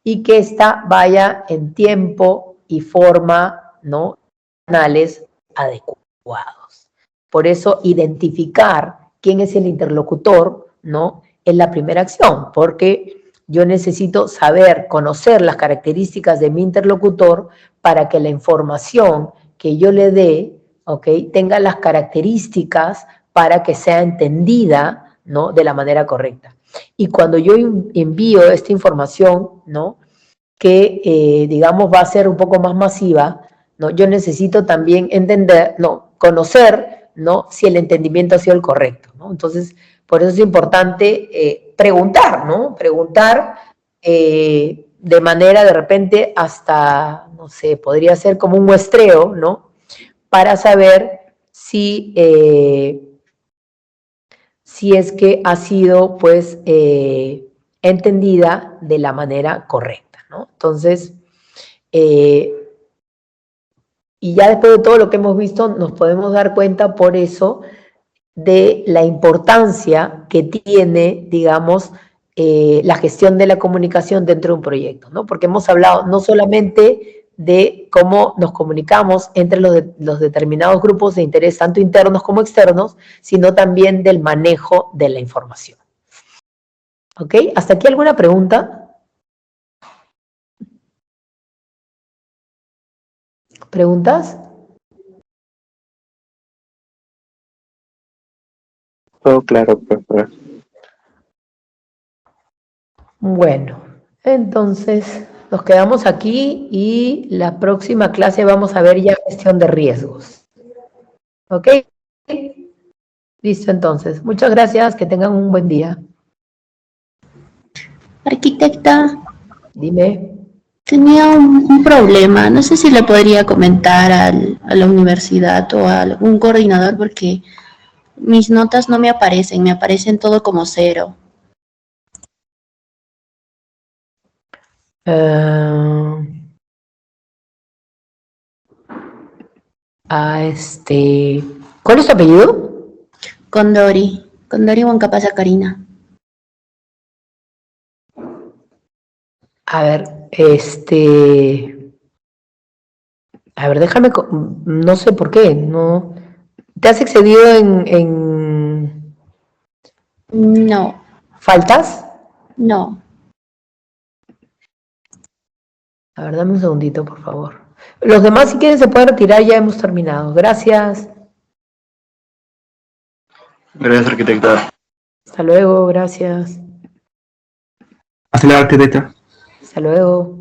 y que ésta vaya en tiempo y forma, ¿no? Canales adecuados. Por eso, identificar quién es el interlocutor, ¿no? Es la primera acción, porque yo necesito saber, conocer las características de mi interlocutor para que la información que yo le dé, ¿ok? Tenga las características para que sea entendida, ¿no? De la manera correcta. Y cuando yo envío esta información, ¿no? Que, digamos, va a ser un poco más masiva, ¿no? Yo necesito también entender, no, conocer, ¿no? Si el entendimiento ha sido el correcto, ¿no? Entonces, por eso es importante preguntar, ¿no? Preguntar de manera de repente hasta, no sé, podría ser como un muestreo, ¿no? Para saber si es que ha sido, pues, entendida de la manera correcta, ¿no? Entonces, y ya después de todo lo que hemos visto, nos podemos dar cuenta por eso de la importancia que tiene, digamos, la gestión de la comunicación dentro de un proyecto, ¿no? Porque hemos hablado no solamente de cómo nos comunicamos entre los determinados grupos de interés, tanto internos como externos, sino también del manejo de la información. ¿Ok? ¿Hasta aquí alguna pregunta? ¿Preguntas? Todo claro, profesora. Bueno, entonces nos quedamos aquí y la próxima clase vamos a ver ya gestión de riesgos. ¿Ok? Listo, entonces. Muchas gracias, que tengan un buen día. Arquitecta, Dime. tenía un problema. No sé si le podría comentar a la universidad o a algún coordinador porque mis notas no me aparecen todo como 0. ¿Cuál es tu apellido? Condori Huancapasa Karina. A ver, a ver, déjame, no sé por qué, no. ¿Te has excedido en No, faltas? no. A ver, dame un segundito, por favor. Los demás, si quieren, se pueden retirar, ya hemos terminado. Gracias. Gracias, arquitecta. Hasta luego, gracias. Hasta la arquitecta. Hasta luego.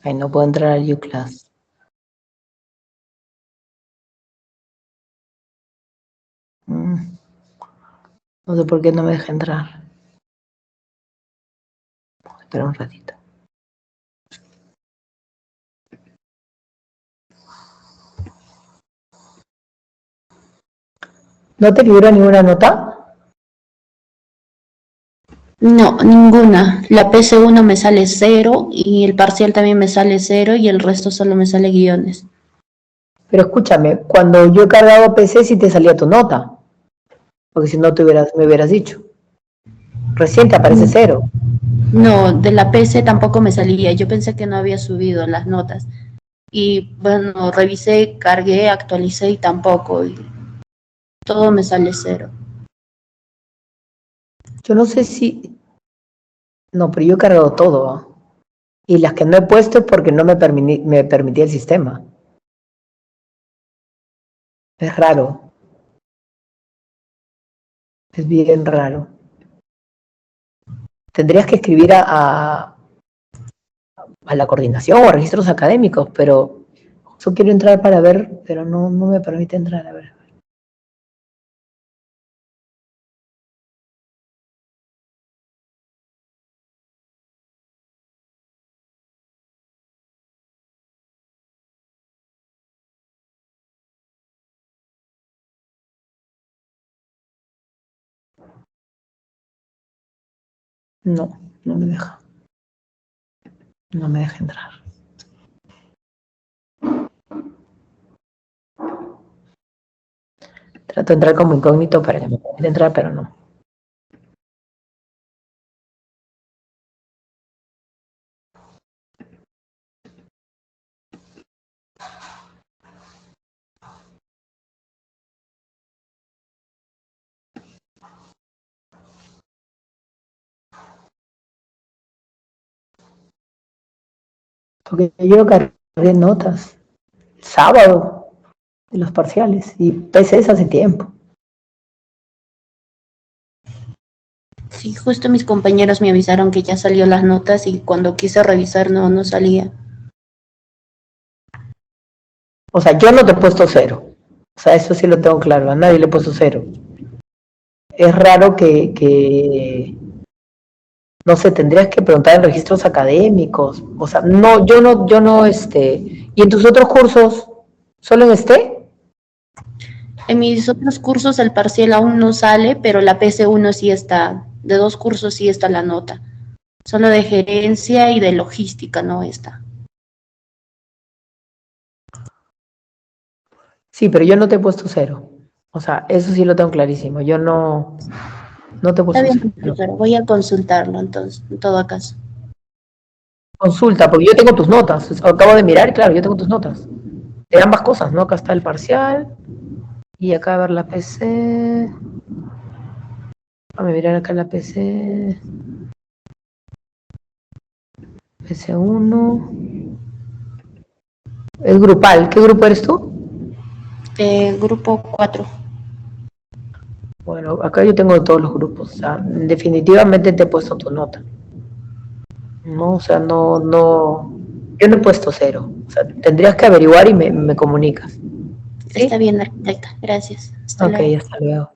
Ay, no puedo entrar al UClass. No sé por qué no me deja entrar. Espera un ratito. ¿No te figura ninguna nota? No, ninguna. La PC1 me sale 0 y el parcial también me sale 0 y el resto solo me sale guiones. Pero escúchame, cuando yo he cargado PC sí te salía tu nota. Porque si no me hubieras dicho. Recién te aparece 0. No, de la PC tampoco me salía. Yo pensé que no había subido las notas. Y bueno, revisé, cargué, actualicé y tampoco. Y todo me sale 0. Yo no sé si... No, pero yo he cargado todo. ¿Ah? Y las que no he puesto es porque no me permitía el sistema. Es raro. Es bien raro. Tendrías que escribir a la coordinación o a registros académicos, pero yo quiero entrar para ver, pero no me permite entrar, a ver. No me deja. No me deja entrar. Trato de entrar como incógnito para que me permita entrar, pero no. Porque yo cargué notas sábado de los parciales y PCs hace tiempo. Sí, justo mis compañeros me avisaron que ya salió las notas y cuando quise revisar no salía. O sea, yo no te he puesto 0. O sea, eso sí lo tengo claro. A nadie le he puesto 0. Es raro que no sé, tendrías que preguntar en registros académicos. O sea, yo no, ¿y en tus otros cursos, solo en este? En mis otros cursos el parcial aún no sale, pero la PC1 sí está. De 2 cursos sí está la nota. Solo de gerencia y de logística no está. Sí, pero yo no te he puesto 0. O sea, eso sí lo tengo clarísimo. Yo no te he puesto Está bien, 0. profesora, voy a consultarlo entonces, en todo caso. Consulta, porque yo tengo tus notas. Acabo de mirar y claro, yo tengo tus notas. De ambas cosas, ¿no? Acá está el parcial. Y acá a ver la PC. Vamos a mirar acá la PC. PC1. Es grupal. ¿Qué grupo eres tú? Grupo 4. Bueno, acá yo tengo todos los grupos. O sea, definitivamente te he puesto tu nota. No, o sea, no. Yo no he puesto 0. O sea, tendrías que averiguar y me comunicas. ¿Sí? Está bien, arquitecta. Gracias. Hasta luego. Ok, hasta luego.